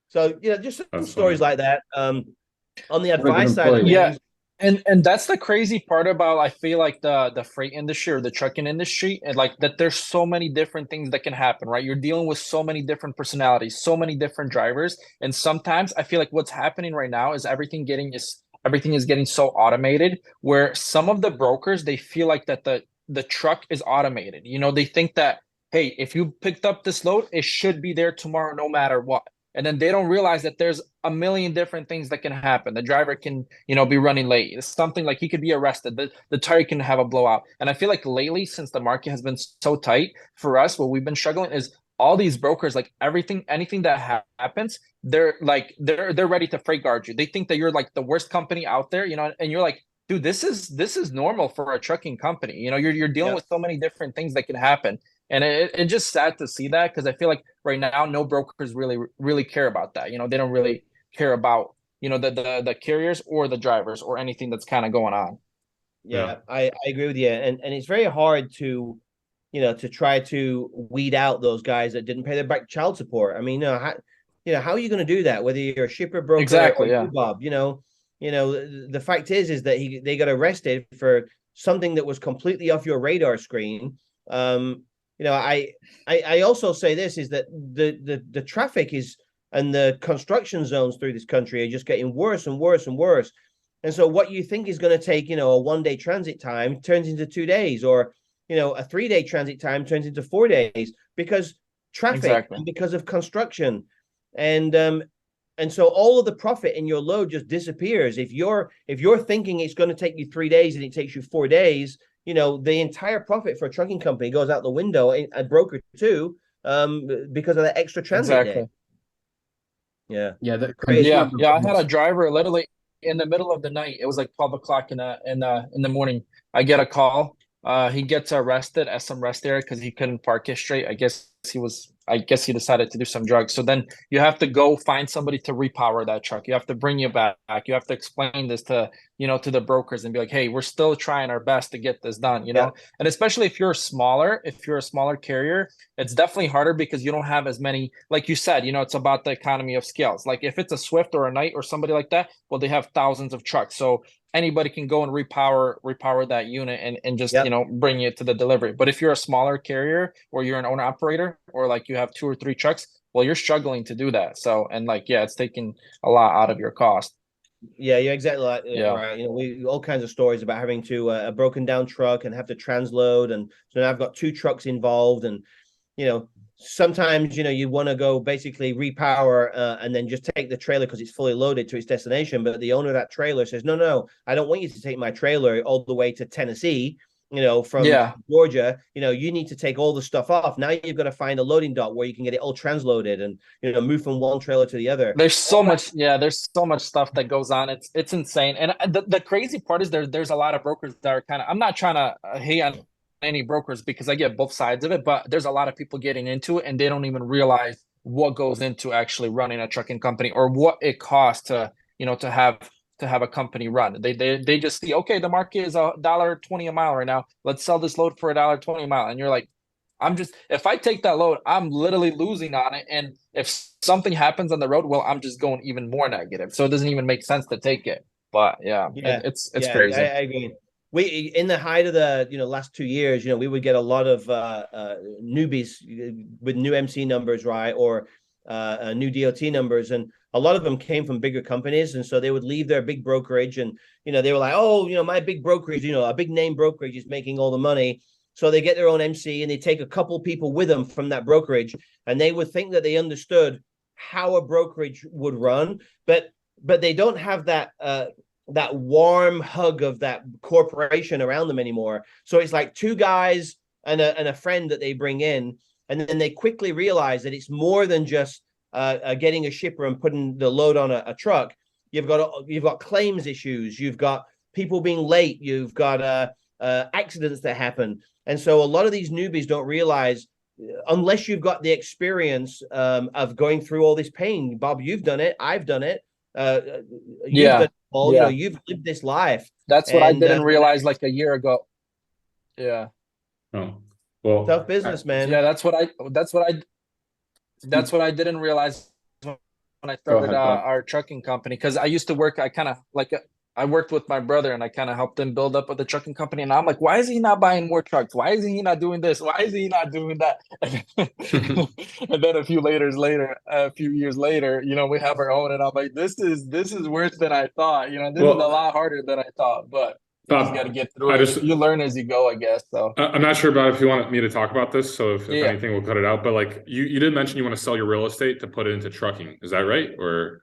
So just some stories like that. On the advice side of things, and that's the crazy part about, I feel like, the freight industry or the trucking industry, and like that there's so many different things that can happen, right? You're dealing with so many different personalities, so many different drivers, and sometimes I feel like what's happening right now is everything is getting so automated, where some of the brokers, they feel like that the truck is automated. They think that, hey, if you picked up this load, it should be there tomorrow no matter what. And then they don't realize that there's a million different things that can happen. The driver can, be running late. It's something like he could be arrested. The tire can have a blowout. And I feel like lately, since the market has been so tight for us, what we've been struggling is all these brokers, like anything that happens, they're ready to freight guard you. They think that you're like the worst company out there, and you're like, dude, this is normal for a trucking company. You're dealing with so many different things that can happen. And it's just sad to see that, because I feel like right now no brokers really care about that. They don't really care about the carriers or the drivers or anything that's kind of going on. Yeah, I agree with you, and it's very hard to to try to weed out those guys that didn't pay their back child support. I mean, how are you going to do that? Whether you're a shipper, broker, exactly, or Bob, the fact is that they got arrested for something that was completely off your radar screen. I also say this is that the traffic is and the construction zones through this country are just getting worse and worse and worse. And so what you think is going to take, a 1-day transit time turns into 2 days, or, a 3-day transit time turns into 4 days because traffic and because of construction. And so all of the profit in your load just disappears. If you're thinking it's going to take you 3 days and it takes you 4 days, the entire profit for a trucking company goes out the window, a broker too, because of the extra transit day. Yeah. Yeah. I had a driver literally in the middle of the night. It was like 12 o'clock in the morning. I get a call. He gets arrested at some rest area because he couldn't park it straight. I guess he decided to do some drugs. So then you have to go find somebody to repower that truck. You have to bring you back. You have to explain this to the brokers and be like, hey, we're still trying our best to get this done, And especially if you're a smaller carrier, it's definitely harder because you don't have as many, like you said, it's about the economy of scales. Like if it's a Swift or a Knight or somebody like that, well, they have thousands of trucks. So anybody can go and repower that unit and just bring it to the delivery. But if you're a smaller carrier or you're an owner operator or like you have 2 or 3 trucks, well, you're struggling to do that. So it's taking a lot out of your cost. Yeah, you're exactly right. We all kinds of stories about having to a broken down truck and have to transload, and so now I've got 2 trucks involved, and sometimes you want to go basically repower and then just take the trailer because it's fully loaded to its destination, but the owner of that trailer says, no, I don't want you to take my trailer all the way to Tennessee, from Georgia. You need to take all the stuff off. Now you've got to find a loading dock where you can get it all transloaded and move from one trailer to the other. There's so much stuff that goes on. It's insane. And the crazy part is there's a lot of brokers that are kind of, I'm not trying to hate on any brokers because I get both sides of it, but there's a lot of people getting into it and they don't even realize what goes into actually running a trucking company or what it costs to have a company run. They just see, okay, the market is $1.20 a mile right now. Let's sell this load for $1.20 a mile. And you're like, if I take that load, I'm literally losing on it. And if something happens on the road, well, I'm just going even more negative. So it doesn't even make sense to take it. But it's crazy. I agree. We in the height of the last 2 years, we would get a lot of newbies with new MC numbers, right, or new DOT numbers, and a lot of them came from bigger companies, and so they would leave their big brokerage, and they were like, oh, my big brokerage, a big name brokerage is making all the money, so they get their own MC and they take a couple people with them from that brokerage, and they would think that they understood how a brokerage would run, but they don't have that warm hug of that corporation around them anymore. So it's like 2 guys and a friend that they bring in, and then they quickly realize that it's more than just getting a shipper and putting the load on a truck. You've got claims issues, you've got people being late, you've got accidents that happen, and so a lot of these newbies don't realize, unless you've got the experience of going through all this pain. Bob, you've done it. I've done it. You've done it all. You've lived this life. That's what I didn't realize like a year ago. Yeah. Oh, well, tough business, man. Yeah, that's what I didn't realize when I started our trucking company, because I used to work. I worked with my brother and I kind of helped him build up with the trucking company. And I'm like, why is he not buying more trucks? Why is he not doing this? Why is he not doing that? And then a few years later, we have our own. And I'm like, this is worse than I thought. This is a lot harder than I thought. But you just got to get through it. You learn as you go, I guess. So I'm not sure about if you want me to talk about this. So if anything, we'll cut it out. But like you did mention you want to sell your real estate to put it into trucking. Is that right? Or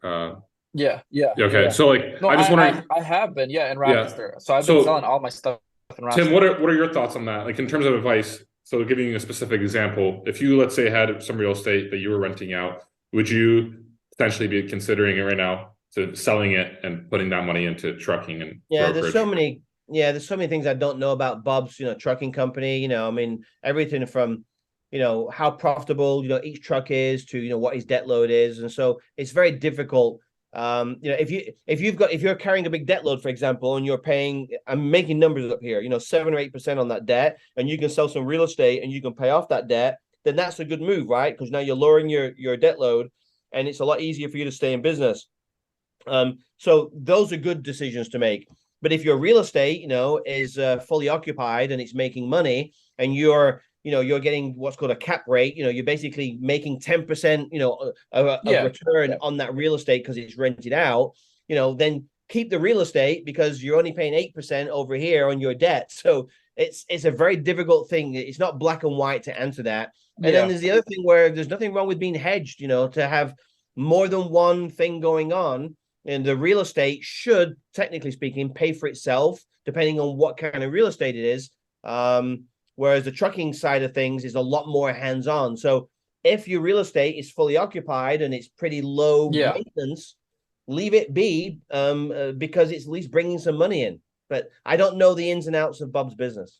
Yeah. Okay. So like, no, I just wondering. I have been, in Rochester. So I've been selling all my stuff in Rochester. Tim, what are your thoughts on that? Like in terms of advice. So giving you a specific example, if you, let's say, had some real estate that you were renting out, would you potentially be considering it right now to selling it and putting that money into trucking and brokerage? There's so many things I don't know about Bob's, trucking company. I mean, everything from, how profitable, each truck is to, what his debt load is. And so it's very difficult. If you're carrying a big debt load, for example, and you're paying, I'm making numbers up here, 7 or 8% on that debt, and you can sell some real estate and you can pay off that debt, then that's a good move, right? Because now you're lowering your debt load and it's a lot easier for you to stay in business. So those are good decisions to make. But if your real estate, is fully occupied and it's making money, and you're getting what's called a cap rate, you're basically making 10%, a return on that real estate because it's rented out, then keep the real estate because you're only paying 8% over here on your debt. So it's a very difficult thing. It's not black and white to answer that. And then there's the other thing where there's nothing wrong with being hedged, to have more than one thing going on. And the real estate should, technically speaking, pay for itself, depending on what kind of real estate it is. Whereas the trucking side of things is a lot more hands-on. So if your real estate is fully occupied and it's pretty low maintenance, leave it be, because it's at least bringing some money in. But I don't know the ins and outs of Bob's business.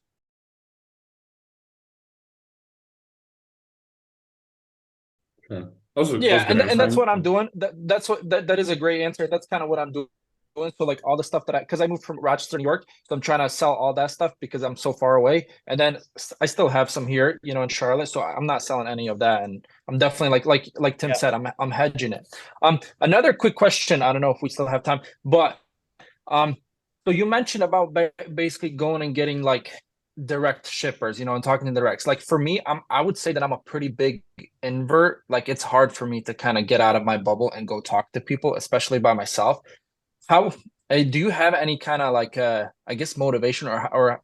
Okay. And that's what I'm doing. That is a great answer. That's kind of what I'm doing. So like all the stuff because I moved from Rochester, New York, so I'm trying to sell all that stuff because I'm so far away. And then I still have some here, in Charlotte. So I'm not selling any of that. And I'm definitely like Tim said, I'm hedging it. Another quick question. I don't know if we still have time, but so you mentioned about basically going and getting like direct shippers, and talking to directs. Like for me, I would say that I'm a pretty big invert. Like it's hard for me to kind of get out of my bubble and go talk to people, especially by myself. How do you have any kind of like I guess motivation or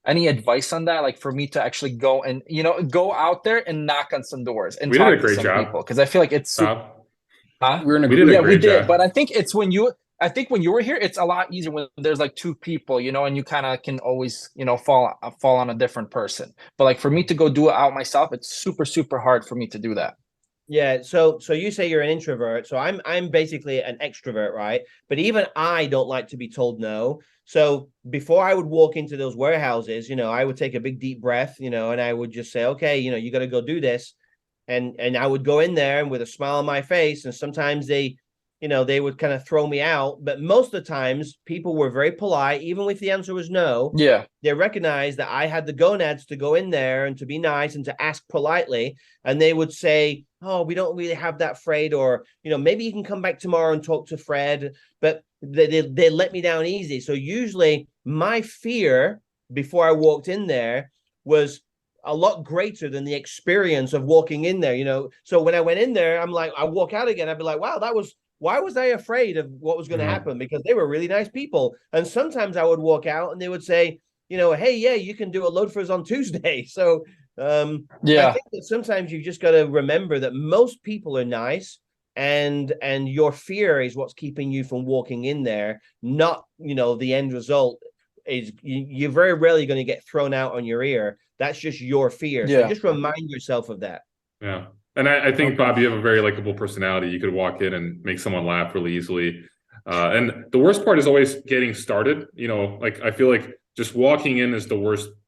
any advice on that? Like for me to actually go and go out there and knock on some doors and talk to some people, because I feel like it's we're in a great job. But I think it's when you were here, it's a lot easier when there's like two people, and you kind of can always fall on a different person. But like for me to go do it out myself, it's super, super hard for me to do that. Yeah, so you say you're an introvert, so I'm basically an extrovert, right? But even I don't like to be told no. So before I would walk into those warehouses, I would take a big deep breath, and I would just say, okay, you got to go do this, and I would go in there and with a smile on my face, and sometimes they would kind of throw me out, but most of the times people were very polite, even if the answer was no. Yeah, they recognized that I had the gonads to go in there and to be nice and to ask politely, and they would say, oh, we don't really have that, Fred, or maybe you can come back tomorrow and talk to Fred. But they let me down easy. So usually my fear before I walked in there was a lot greater than the experience of walking in there. So when I went in there, I'm like, I walk out again, I'd be like, wow, why was I afraid of what was going to happen? Because they were really nice people. And sometimes I would walk out and they would say, hey, yeah, you can do a load for us on Tuesday. So I think that sometimes you just got to remember that most people are nice, and your fear is what's keeping you from walking in there, not the end result is you're very rarely going to get thrown out on your ear. That's just your fear. So just remind yourself of that. Yeah. And I think, Bob, you have a very likable personality. You could walk in and make someone laugh really easily. And the worst part is always getting started. Like I feel like just walking in is the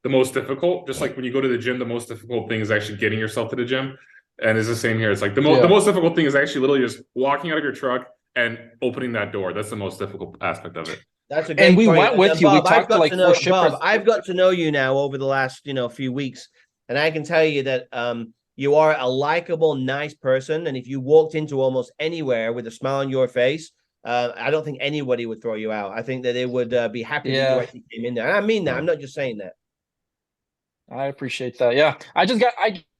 most difficult. Just like when you go to the gym, the most difficult thing is actually getting yourself to the gym. And it's the same here. It's like the most difficult thing is actually literally just walking out of your truck and opening that door. That's the most difficult aspect of it. That's a great and we point. went with you. Bob, we talked to like four shippers. Bob, I've got to know you now over the last few weeks, and I can tell you that you are a likable, nice person. And if you walked into almost anywhere with a smile on your face, I don't think anybody would throw you out. I think that they would be happy that you actually came in there. And I mean that. I'm not just saying that. I appreciate that. Yeah. I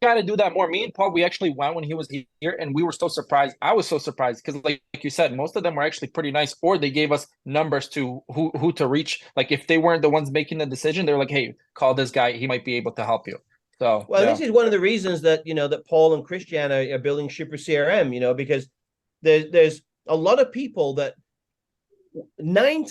got to do that more. Me and Paul, we actually went when he was here, and we were so surprised. I was so surprised because like you said, most of them were actually pretty nice, or they gave us numbers to who to reach. Like if they weren't the ones making the decision, they're like, hey, call this guy. He might be able to help you. So, this is one of the reasons that, that Paul and Christian are building ShipperCRM, because there's a lot of people that 9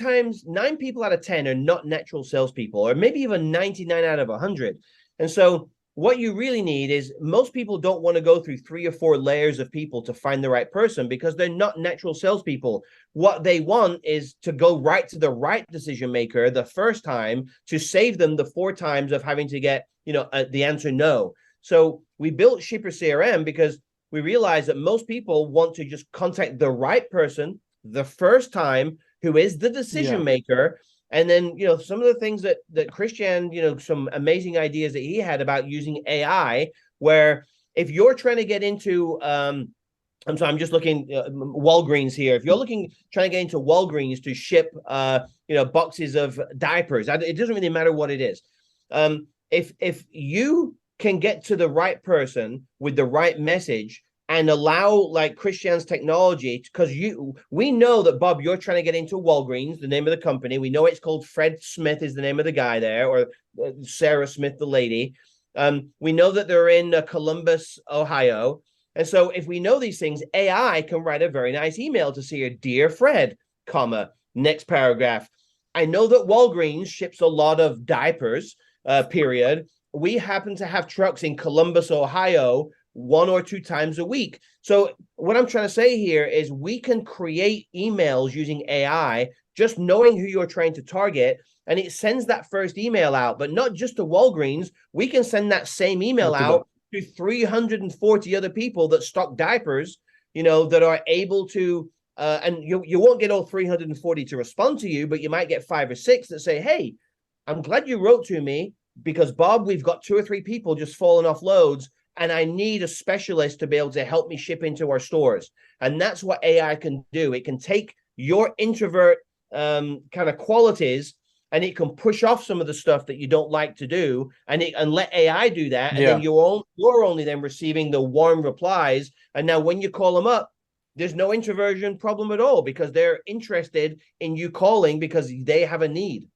people out of 10 are not natural salespeople, or maybe even 99 out of 100. And so what you really need is, most people don't want to go through 3 or 4 layers of people to find the right person, because they're not natural salespeople. What they want is to go right to the right decision maker the first time, to save them the 4 times of having to get the answer no. So we built ShipperCRM because we realized that most people want to just contact the right person the first time, who is the decision maker. And then, some of the things that Christian, some amazing ideas that he had about using AI, where if you're trying to get into I'm just looking Walgreens here. If you're trying to get into Walgreens to ship, boxes of diapers, it doesn't really matter what it is. If you can get to the right person with the right message and allow like Christian's technology, because we know that Bob, you're trying to get into Walgreens, the name of the company. We know it's called Fred Smith is the name of the guy there, or Sarah Smith, the lady. We know that they're in Columbus, Ohio. And so if we know these things, AI can write a very nice email to say, dear Fred, comma, next paragraph. I know that Walgreens ships a lot of diapers, period. We happen to have trucks in Columbus, Ohio, 1 or 2 times a week. So what I'm trying to say here is we can create emails using AI, just knowing who you're trying to target, and it sends that first email out, but not just to Walgreens. We can send that same email out to 340 other people that stock diapers, that are able to, and you won't get all 340 to respond to you, but you might get 5 or 6 that say, hey, I'm glad you wrote to me because Bob, we've got 2 or 3 people just falling off loads and I need a specialist to be able to help me ship into our stores. And that's what AI can do. It can take your introvert kind of qualities and it can push off some of the stuff that you don't like to do, and let AI do that. And then you're only then receiving the warm replies. And now when you call them up, there's no introversion problem at all because they're interested in you calling because they have a need.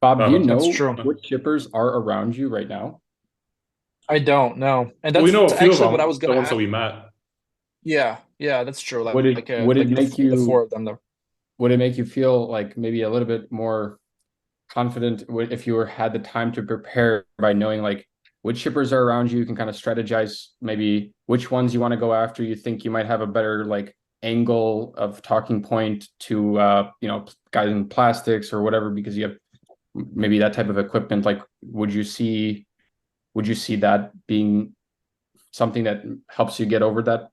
Bob, do you know which shippers are around you right now? I don't know. And that's we know a few actually of them, what I was going to ask. The ones that we met. Yeah, that's true. Would it make you, the 4 of them though? Would it make you feel like maybe a little bit more confident if you had the time to prepare by knowing like which shippers are around you? You can kind of strategize maybe which ones you want to go after. You think you might have a better like angle of talking point to guys in plastics or whatever, because you have maybe that type of equipment. Like would you see that being something that helps you get over that?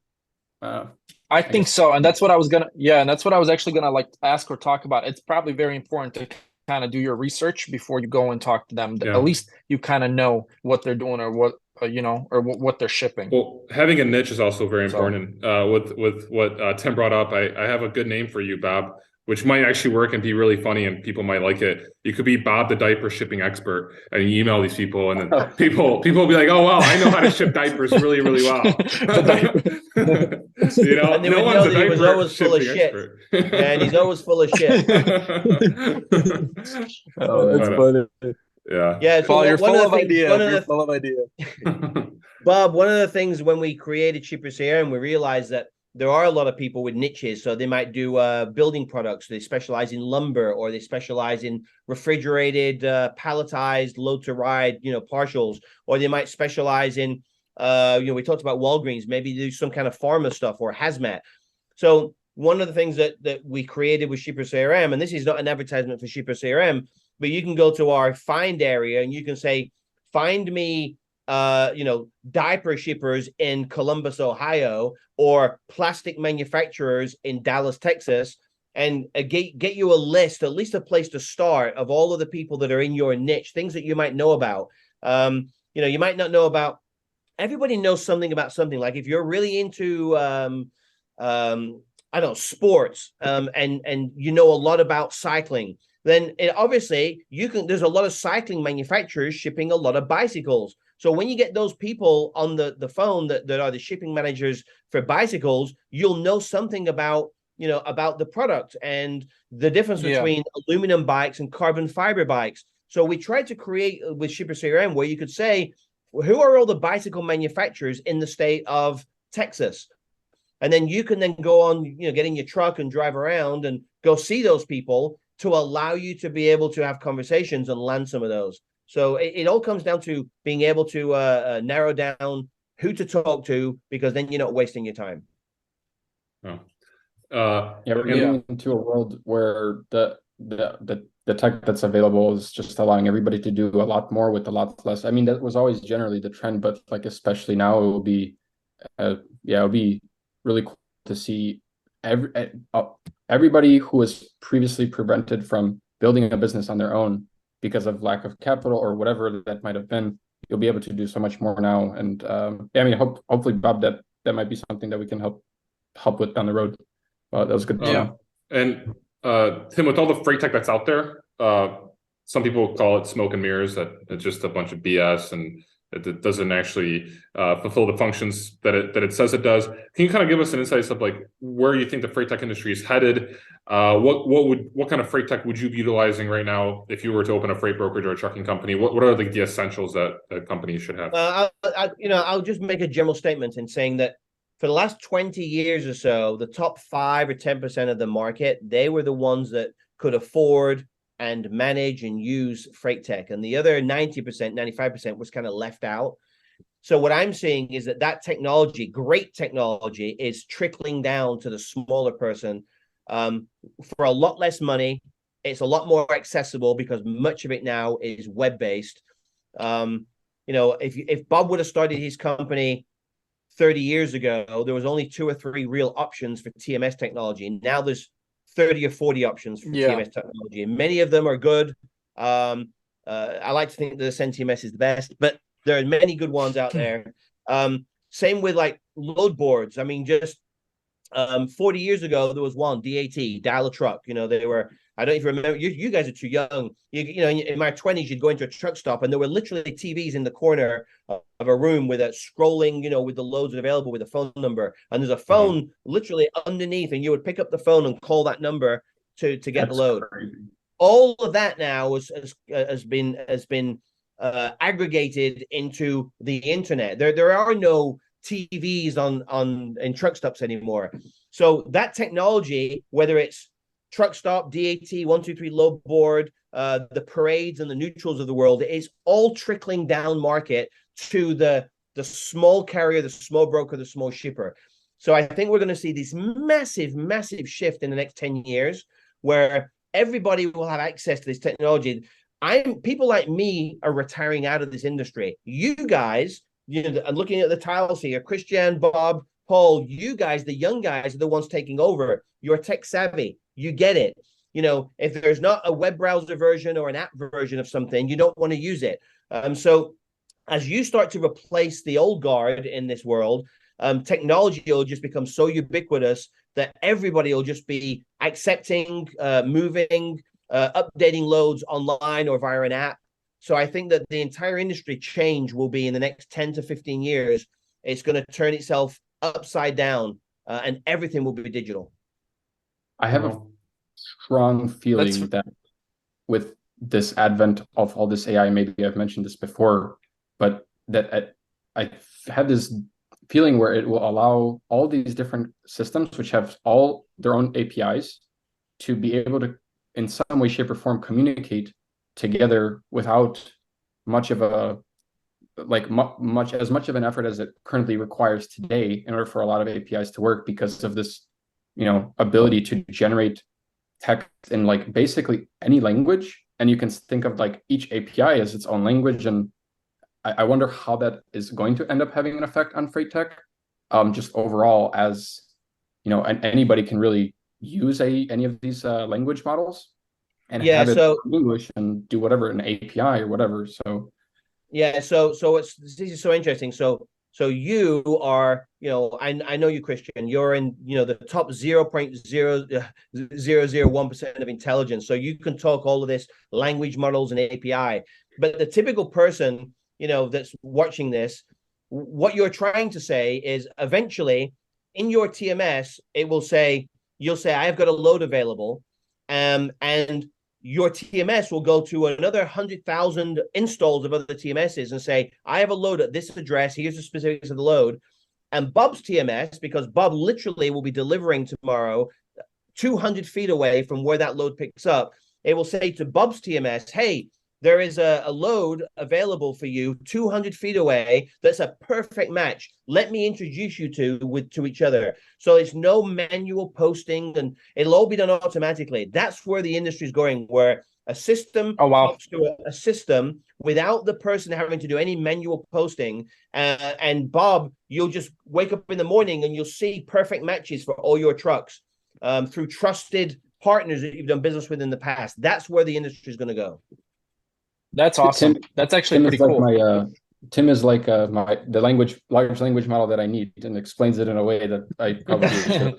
I think so. And that's what I was actually gonna like ask or talk about. It's probably very important to kind of do your research before you go and talk to them. At least you kind of know what they're doing or what or what they're shipping. Well, having a niche is also very important. With what Tim brought up, I have a good name for you, Bob, which might actually work and be really funny and people might like it. You could be Bob the diaper shipping expert, and you email these people, and then people will be like, "Oh wow, I know how to ship diapers really, really well." And they no would one's know a that he was diaper always full of shipping shit, expert. and he's always full of shit. Oh, that's funny. Yeah. So you're full of ideas. You're full of ideas. Bob, one of the things when we created ShipperCRM, we realized that there are a lot of people with niches. So they might do building products. They specialize in lumber, or they specialize in refrigerated, palletized, load to ride, partials, or they might specialize in, we talked about Walgreens, maybe do some kind of pharma stuff or hazmat. So one of the things that we created with ShipperCRM, and this is not an advertisement for ShipperCRM, but you can go to our find area and you can say, find me diaper shippers in Columbus, Ohio, or plastic manufacturers in Dallas, Texas, and get you a list, at least a place to start, of all of the people that are in your niche, things that you might know about. You might not know about. Everybody knows something about something. Like if you're really into I don't know, sports, and you know a lot about cycling, then obviously there's a lot of cycling manufacturers shipping a lot of bicycles. So when you get those people on the phone that are the shipping managers for bicycles, you'll know something about the product and the difference between aluminum bikes and carbon fiber bikes. So we tried to create with ShipperCRM where you could say, who are all the bicycle manufacturers in the state of Texas? And then you can then go on, get in your truck and drive around and go see those people to allow you to be able to have conversations and land some of those. So it all comes down to being able to narrow down who to talk to, because then you're not wasting your time. We're getting into a world where the tech that's available is just allowing everybody to do a lot more with a lot less. I mean, that was always generally the trend, but like especially now, it will be, it'll be really cool to see everybody who was previously prevented from building a business on their own because of lack of capital or whatever that might have been. You'll be able to do so much more now. And hopefully, Bob, that might be something that we can help help with down the road. That was good. Yeah. And Tim, with all the freight tech that's out there, some people call it smoke and mirrors, that it's just a bunch of BS and it doesn't actually fulfill the functions that it says it does. Can you kind of give us an insight of like where you think the freight tech industry is headed? What kind of freight tech would you be utilizing right now if you were to open a freight brokerage or a trucking company? What are the essentials that a company should have? I'll just make a general statement in saying that for the last 20 years or so, the top 5 or 10% of the market, they were the ones that could afford and manage and use freight tech. And the other 90%, 95% was kind of left out. So what I'm seeing is that technology, great technology, is trickling down to the smaller person for a lot less money. It's a lot more accessible because much of it now is web-based. If Bob would have started his company 30 years ago, there was only 2 or 3 real options for TMS technology. Now there's 30 or 40 options for TMS technology, and many of them are good. I like to think that AscendTMS is the best, but there are many good ones out there. Same with like load boards. I mean, just 40 years ago, there was one, DAT, dial a truck. They were, I don't even remember, you guys are too young. In my 20s, you'd go into a truck stop and there were literally TVs in the corner of a room with a scrolling, with the loads available with a phone number. And there's a phone literally underneath, and you would pick up the phone and call that number to get the load. Crazy. All of that now has been aggregated into the internet. There are no TVs in truck stops anymore. So that technology, whether it's truck stop, DAT, 123 load board, the parades and the neutrals of the world, is all trickling down market to the small carrier, the small broker, the small shipper. So I think we're going to see this massive, massive shift in the next 10 years where everybody will have access to this technology. People like me are retiring out of this industry. You guys, I'm looking at the tiles here, Christian, Bob, Paul, you guys, the young guys, are the ones taking over. You're tech savvy. You get it. If there's not a web browser version or an app version of something, you don't want to use it. So as you start to replace the old guard in this world, technology will just become so ubiquitous that everybody will just be accepting, moving, updating loads online or via an app. So I think that the entire industry change will be in the next 10 to 15 years. It's going to turn itself upside down and everything will be digital. I have a strong feeling that with this advent of all this AI, maybe I've mentioned this before, but that I have this feeling where it will allow all these different systems, which have all their own APIs, to be able to, in some way, shape, or form, communicate together without much of a much of an effort as it currently requires today in order for a lot of APIs to work, because of this ability to generate text in like basically any language. And you can think of like each API as its own language. And I wonder how that is going to end up having an effect on freight tech, just overall, as and anybody can really use any of these language models and have it in English and do whatever, an API or whatever. So this is so interesting. So you are, I know you, Christian, you're in, the top 0.0001% of intelligence. So you can talk all of this language models and API, but the typical person, that's watching this, what you're trying to say is eventually in your TMS, you'll say, I've got a load available. And your TMS will go to another 100,000 installs of other TMSs and say, I have a load at this address. Here's the specifics of the load. And Bob's TMS, because Bob literally will be delivering tomorrow 200 feet away from where that load picks up, it will say to Bob's TMS, hey, there is a load available for you 200 feet away. That's a perfect match. Let me introduce you to each other. So it's no manual posting, and it'll all be done automatically. That's where the industry is going, where a system talks to a system without the person having to do any manual posting. And Bob, you'll just wake up in the morning and you'll see perfect matches for all your trucks through trusted partners that you've done business with in the past. That's where the industry is going to go. That's awesome. That's actually pretty cool. Tim is like the large language model that I need, and explains it in a way that I probably should.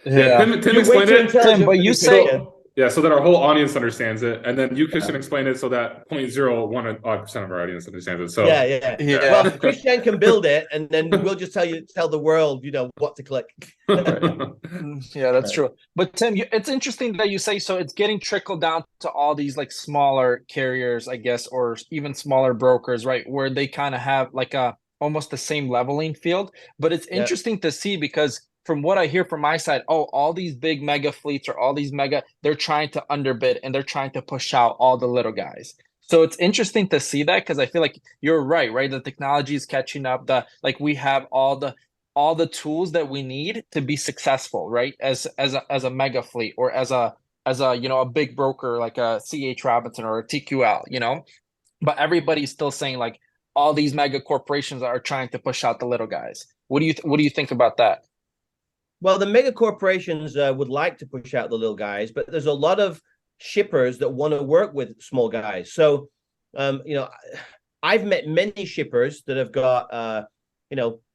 Yeah, Yeah. Tim You're way explained too it. intelligent Tim, but for you this, say Christian. Yeah, so that our whole audience understands it, and then you, Christian, Yeah. explain it so that 0.01% of our audience understands it. So Yeah. yeah. Well, yeah. Christian can build it, and then we'll just tell the world, what to click. Yeah, that's Right. true. But Tim, it's interesting that you say so. It's getting trickled down to all these like smaller carriers, I guess, or even smaller brokers, right? Where they kind of have like a almost the same leveling field. But it's Yeah. interesting to see because from what I hear from my side, all these big mega fleets or all these mega, they're trying to underbid and they're trying to push out all the little guys. So it's interesting to see that because I feel like you're right? The technology is catching up. Like we have all the tools that we need to be successful, right? As a mega fleet or as a a big broker like a CH Robinson or a TQL, but everybody's still saying like all these mega corporations are trying to push out the little guys. What do you think about that? Well, the mega corporations would like to push out the little guys, but there's a lot of shippers that want to work with small guys. So, I've met many shippers that have got,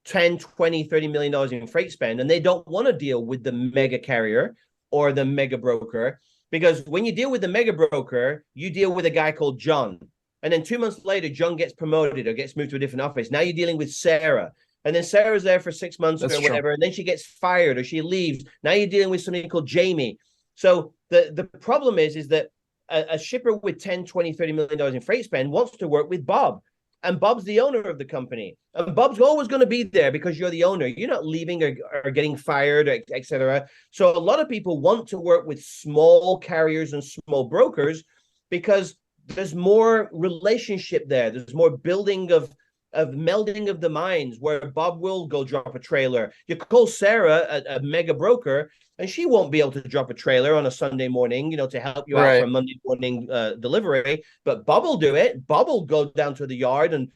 10, 20, $30 million in freight spend, and they don't want to deal with the mega carrier or the mega broker, because when you deal with the mega broker, you deal with a guy called John. And then 2 months later, John gets promoted or gets moved to a different office. Now you're dealing with Sarah. And then Sarah's there for 6 months That's or true. whatever. And then she gets fired or she leaves. Now you're dealing with somebody called Jamie. So the problem is that a shipper with 10, 20, $30 million in freight spend wants to work with Bob. And Bob's the owner of the company. And Bob's always going to be there because you're the owner. You're not leaving or getting fired, etc. So a lot of people want to work with small carriers and small brokers because there's more relationship there. There's more building of melding of the minds, where Bob will go drop a trailer. You call Sarah a mega broker, and she won't be able to drop a trailer on a Sunday morning, to help you out for a Monday morning delivery. But Bob will do it. Bob will go down to the yard and,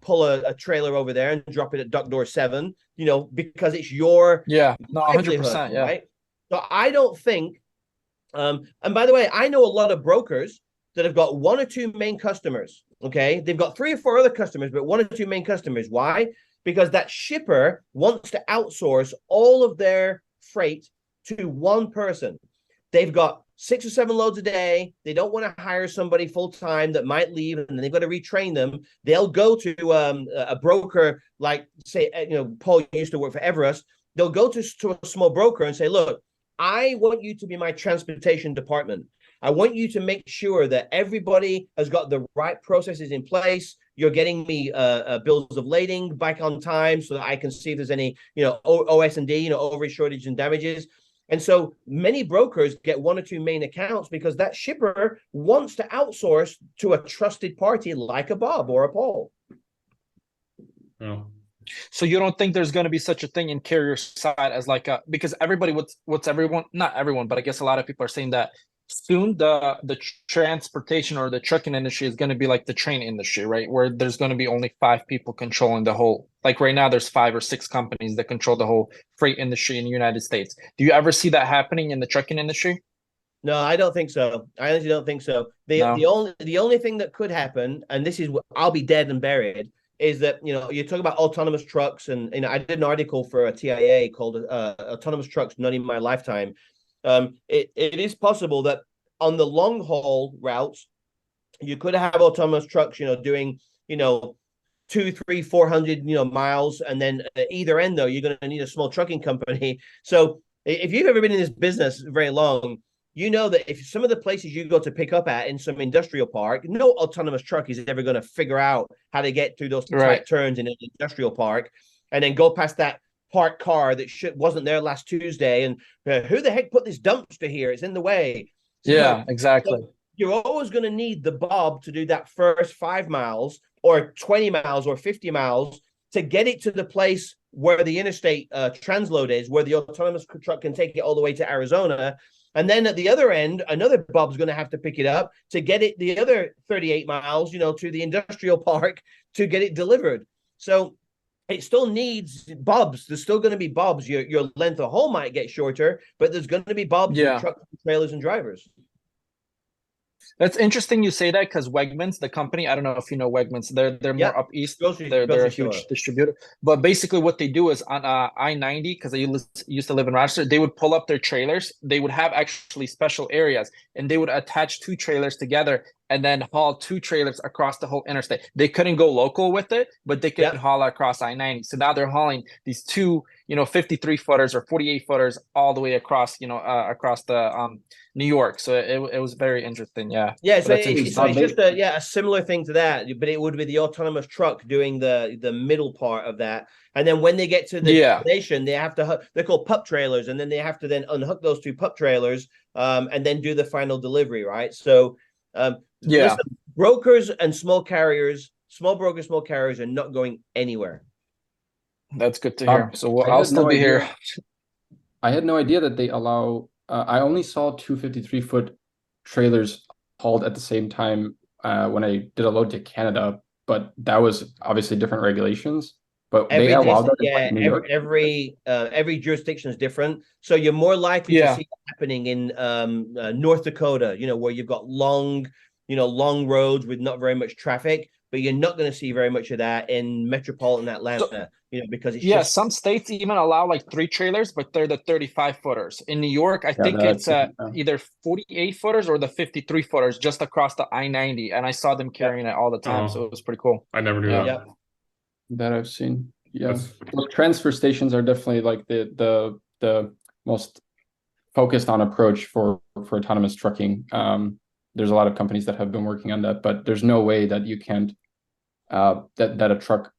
pull a trailer over there and drop it at dock door 7, because it's your livelihood, 100%, yeah. right? So I don't think, and by the way, I know a lot of brokers that have got one or two main customers. Okay, they've got 3 or 4 other customers, but 1 or 2 main customers. Why? Because that shipper wants to outsource all of their freight to one person. They've got 6 or 7 loads a day. They don't want to hire somebody full time that might leave, and they've got to retrain them. They'll go to a broker like, say, Paul used to work for Everest. They'll go to a small broker and say, look, I want you to be my transportation department. I want you to make sure that everybody has got the right processes in place. You're getting me bills of lading back on time so that I can see if there's any, OS&D, overage, shortage, and damages. And so many brokers get 1 or 2 main accounts because that shipper wants to outsource to a trusted party like a Bob or a Paul. Yeah. So you don't think there's going to be such a thing in carrier side as like because everybody, what's everyone, not everyone, but I guess a lot of people are saying that soon the transportation or the trucking industry is going to be like the train industry, right? Where there's going to be only 5 people controlling the whole, like right now there's 5 or 6 companies that control the whole freight industry in the United States. Do you ever see that happening in the trucking industry? No, I don't think so. I honestly don't think so. The only thing that could happen, and this is what I'll be dead and buried, is that, you talk about autonomous trucks, and I did an article for a TIA called Autonomous Trucks Not in My Lifetime. It is possible that on the long haul routes, you could have autonomous trucks, doing, 200, 300, 400, miles. And then at either end, though, you're going to need a small trucking company. So if you've ever been in this business very long, you know that if some of the places you go to pick up at in some industrial park, no autonomous truck is ever going to figure out how to get through those tight turns in an industrial park and then go past that parked car that wasn't there last Tuesday. And who the heck put this dumpster here? It's in the way. Yeah, exactly. So you're always going to need the Bob to do that first 5 miles or 20 miles or 50 miles to get it to the place where the interstate transload is, where the autonomous truck can take it all the way to Arizona. And then at the other end, another Bob's going to have to pick it up to get it the other 38 miles, to the industrial park to get it delivered. So it still needs Bobs. There's still going to be Bobs. Your length of haul might get shorter, but there's going to be Bobs, and trucks, trailers, and drivers. That's interesting you say that because Wegmans, the company, I don't know if you know Wegmans, they're more up east. They're a grocery huge store. distributor. But basically what they do is on I-90, because I used to live in Rochester, they would pull up their trailers. They would have actually special areas, and they would attach 2 trailers together and then haul 2 trailers across the whole interstate. They couldn't go local with it, but they could haul across I-90. So now they're hauling these 2, 53 footers or 48 footers all the way across, across the New York. So it was very interesting. Yeah. Yeah, so that's interesting. it's just a similar thing to that, but it would be the autonomous truck doing the middle part of that. And then when they get to the destination, they have to they're called pup trailers, and then they have to then unhook those 2 pup trailers and then do the final delivery, right? So listen, brokers and small carriers, small brokers, small carriers are not going anywhere. That's good to hear. So I'll still be here. I had no idea that they allow. I only saw 253-foot trailers hauled at the same time when I did a load to Canada, but that was obviously different regulations. But they allow that. Yeah, every jurisdiction is different. So you're more likely to see it happening in North Dakota, where you've got long roads with not very much traffic. But you're not going to see very much of that in metropolitan Atlanta, because it's some states even allow like 3 trailers, but they're the 35 footers. In New York, I think it's either 48 footers or the 53 footers just across the I-90, and I saw them carrying it all the time, so it was pretty cool. I never knew that. That I've seen. Yeah, well, transfer stations are definitely like the most focused on approach for autonomous trucking. There's a lot of companies that have been working on that, but there's no way that you can't that a truck,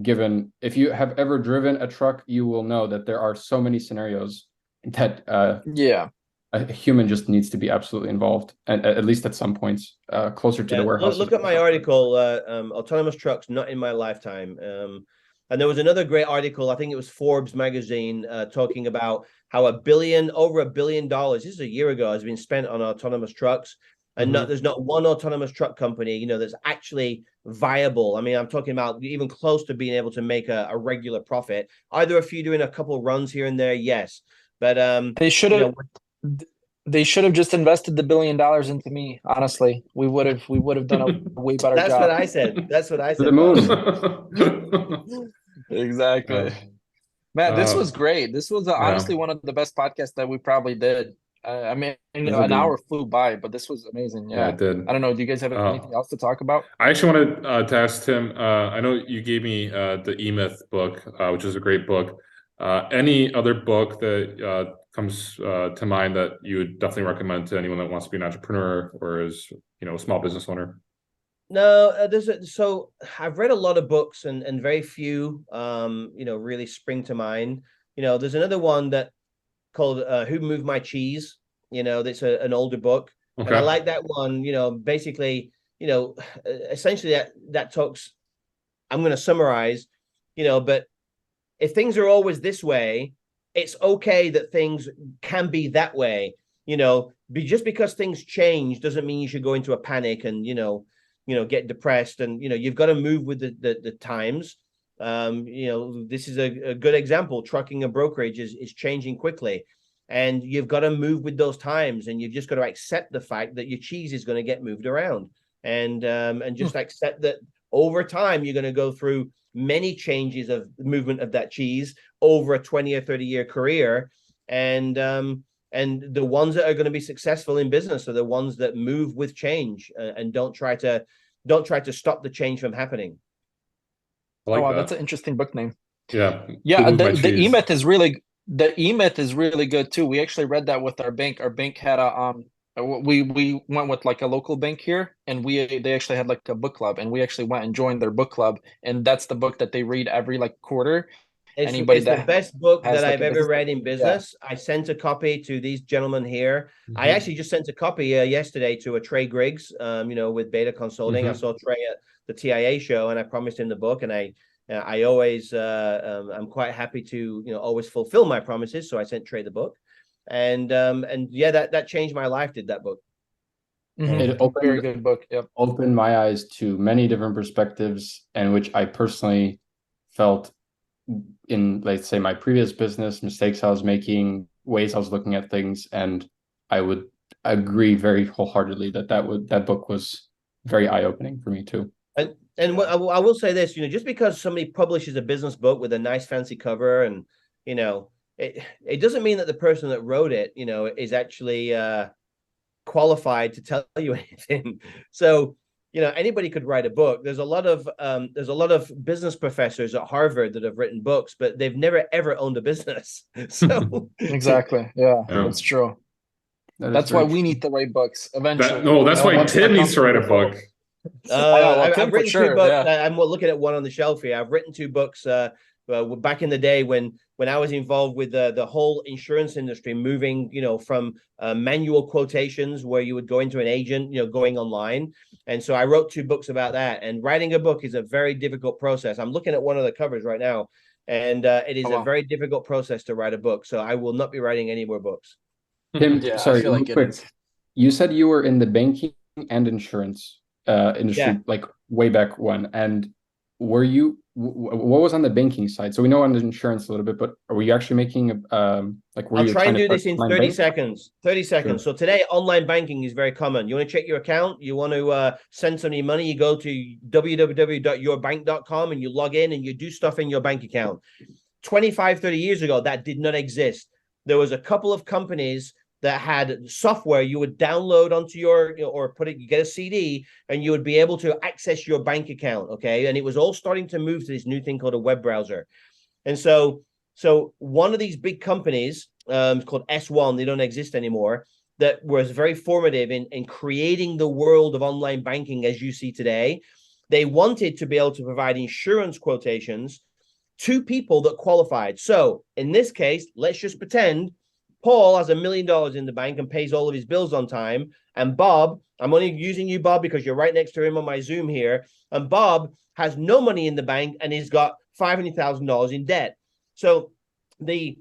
given if you have ever driven a truck, you will know that there are so many scenarios that a human just needs to be absolutely involved, and at least at some points closer to the warehouse. Look at my article, autonomous trucks not in my lifetime. And there was another great article, I think it was Forbes magazine, talking about how over $1 billion, this is a year ago, has been spent on autonomous trucks. And there's not one autonomous truck company, that's actually viable. I mean, I'm talking about even close to being able to make a regular profit. Either a few doing a couple runs here and there, yes. But they should have just invested the $1 billion into me. Honestly, we would have done a way better job. That's what I said. That's what I said. To the moon. Exactly. Man, this was great. This was honestly one of the best podcasts that we probably did. I mean, an hour flew by, but this was amazing. Yeah, it did. I don't know. Do you guys have anything else to talk about? I actually wanted to ask Tim. I know you gave me the E-Myth book, which is a great book. Any other book that comes to mind that you would definitely recommend to anyone that wants to be an entrepreneur or is a small business owner? No, so I've read a lot of books and very few really spring to mind. There's another one that called Who Moved My Cheese? That's an older book. Okay. And I like that one, basically, essentially that talks, I'm going to summarize, but if things are always this way, it's okay that things can be that way, just because things change doesn't mean you should go into a panic and, get depressed, and, you've got to move with the times. This is a good example. Trucking and brokerage is changing quickly, and you've got to move with those times, and you've just got to accept the fact that your cheese is going to get moved around, and just accept that over time you're going to go through many changes of movement of that cheese over a 20 or 30 year career, and the ones that are going to be successful in business are the ones that move with change and don't try to stop the change from happening. Wow, that's an interesting book name. Yeah. The E-Myth is really good too. We actually read that with our bank. Our bank had we went with like a local bank here, and they actually had like a book club, and we actually went and joined their book club, and that's the book that they read every like quarter. It's the best book that I've ever read in business. Yeah. I sent a copy to these gentlemen here. Mm-hmm. I actually just sent a copy yesterday to a Trey Griggs, with Beta Consulting. Mm-hmm. I saw Trey at the TIA show, and I promised him the book, and I always I'm quite happy to always fulfill my promises. So I sent Trey the book, and yeah, that changed my life. Did that book? Mm-hmm. It opened, very good book. Yep. Opened my eyes to many different perspectives, and which I personally felt in, let's say, my previous business, mistakes I was making, ways I was looking at things, and I agree very wholeheartedly that book was very eye-opening for me too. And what I will say this, just because somebody publishes a business book with a nice fancy cover, and it doesn't mean that the person that wrote it, is actually qualified to tell you anything. So anybody could write a book. There's a lot of business professors at Harvard that have written books, but they've never ever owned a business. So Exactly. Yeah, that's true. That's why we need to write books eventually. That's why Tim needs to write a book. I've written sure, 2 books. yeah. I'm looking at one on the shelf here. I've written 2 books back in the day when I was involved with the whole insurance industry, moving from manual quotations where you would go into an agent, going online. And so I wrote 2 books about that. And writing a book is a very difficult process. I'm looking at one of the covers right now, and it is a very difficult process to write a book. So I will not be writing any more books. Tim, Yeah, sorry, I feel like quick. You said you were in the banking and insurance industry, like way back when. And were you, what was on the banking side? So we know on the insurance a little bit, but were you actually making I'll try and do this in 30 seconds. 30 seconds. Sure. So today, online banking is very common. You want to check your account, you want to send somebody money, you go to www.yourbank.com and you log in and you do stuff in your bank account. 25, 30 years ago, that did not exist. There was a couple of companies that had software you would download onto you get a CD and you would be able to access your bank account. Okay. And it was all starting to move to this new thing called a web browser. And so one of these big companies called S1, they don't exist anymore, that was very formative in creating the world of online banking as you see today. They wanted to be able to provide insurance quotations to people that qualified. So in this case, let's just pretend Paul has $1 million in the bank and pays all of his bills on time. And Bob, I'm only using you, Bob, because you're right next to him on my Zoom here. And Bob has no money in the bank and he's got $500,000 in debt. So the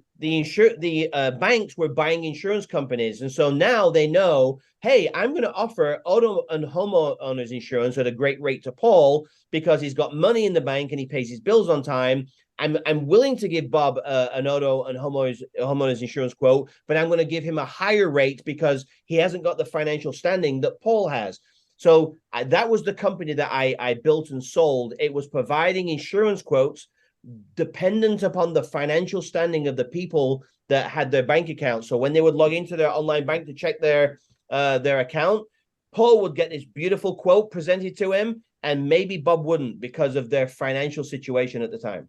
banks were buying insurance companies. And so now they know, hey, I'm going to offer auto and homeowners insurance at a great rate to Paul because he's got money in the bank and he pays his bills on time. I'm willing to give Bob an auto and homeowners insurance quote, but I'm going to give him a higher rate because he hasn't got the financial standing that Paul has. So that was the company that I built and sold. It was providing insurance quotes dependent upon the financial standing of the people that had their bank account. So when they would log into their online bank to check their account, Paul would get this beautiful quote presented to him, and maybe Bob wouldn't because of their financial situation at the time.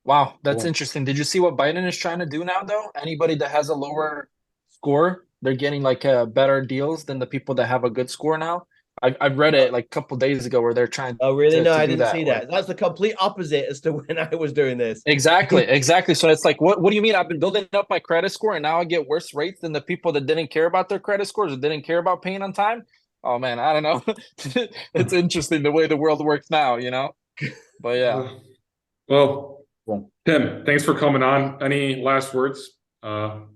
Wow, that's interesting. Did you see what Biden is trying to do now, though? Anybody that has a lower score, they're getting better deals than the people that have a good score now. I've read it like a couple days ago where they're trying. Oh, really? No, I didn't that. see that. That's the complete opposite as to when I was doing this. Exactly. So it's like, what do you mean? I've been building up my credit score and now I get worse rates than the people that didn't care about their credit scores or didn't care about paying on time? Oh man, I don't know. It's interesting the way the world works now, But yeah. Well, Tim, thanks for coming on. Any last words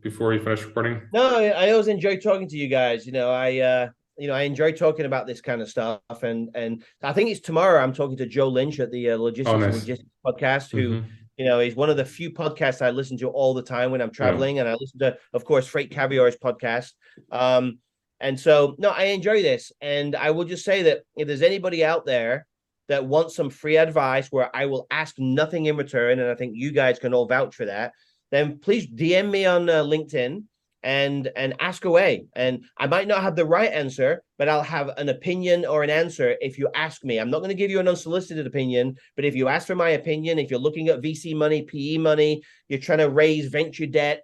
before we finish recording? No, I always enjoy talking to you guys. I enjoy talking about this kind of stuff. And I think it's tomorrow I'm talking to Joe Lynch at the Logistics podcast, who, is one of the few podcasts I listen to all the time when I'm traveling. And I listen to, of course, Freight Caviar's podcast. And so, no, I enjoy this. And I will just say that if there's anybody out there that wants some free advice where I will ask nothing in return, and I think you guys can all vouch for that, then please DM me on LinkedIn and ask away. And I might not have the right answer, but I'll have an opinion or an answer if you ask me. I'm not going to give you an unsolicited opinion, but if you ask for my opinion, if you're looking at VC money, PE money, you're trying to raise venture debt,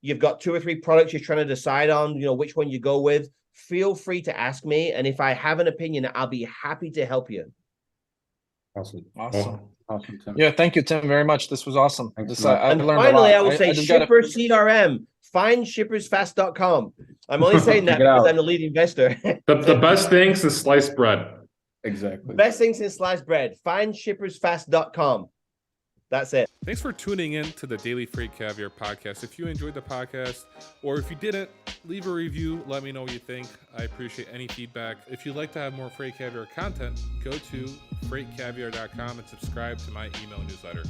you've got 2 or 3 products you're trying to decide on, which one you go with, feel free to ask me. And if I have an opinion, I'll be happy to help you. Awesome. Awesome, Tim. Yeah, thank you, Tim, very much. This was awesome. And finally, I will say ShipperCRM. Find shippersfast.com. I'm only saying that because I'm the lead investor. The best thing since sliced bread. Exactly. Best thing since sliced bread. Find shippersfast.com. That's it. Thanks for tuning in to the Daily Freight Caviar podcast. If you enjoyed the podcast, or if you didn't, leave a review. Let me know what you think. I appreciate any feedback. If you'd like to have more Freight Caviar content, go to freightcaviar.com and subscribe to my email newsletter.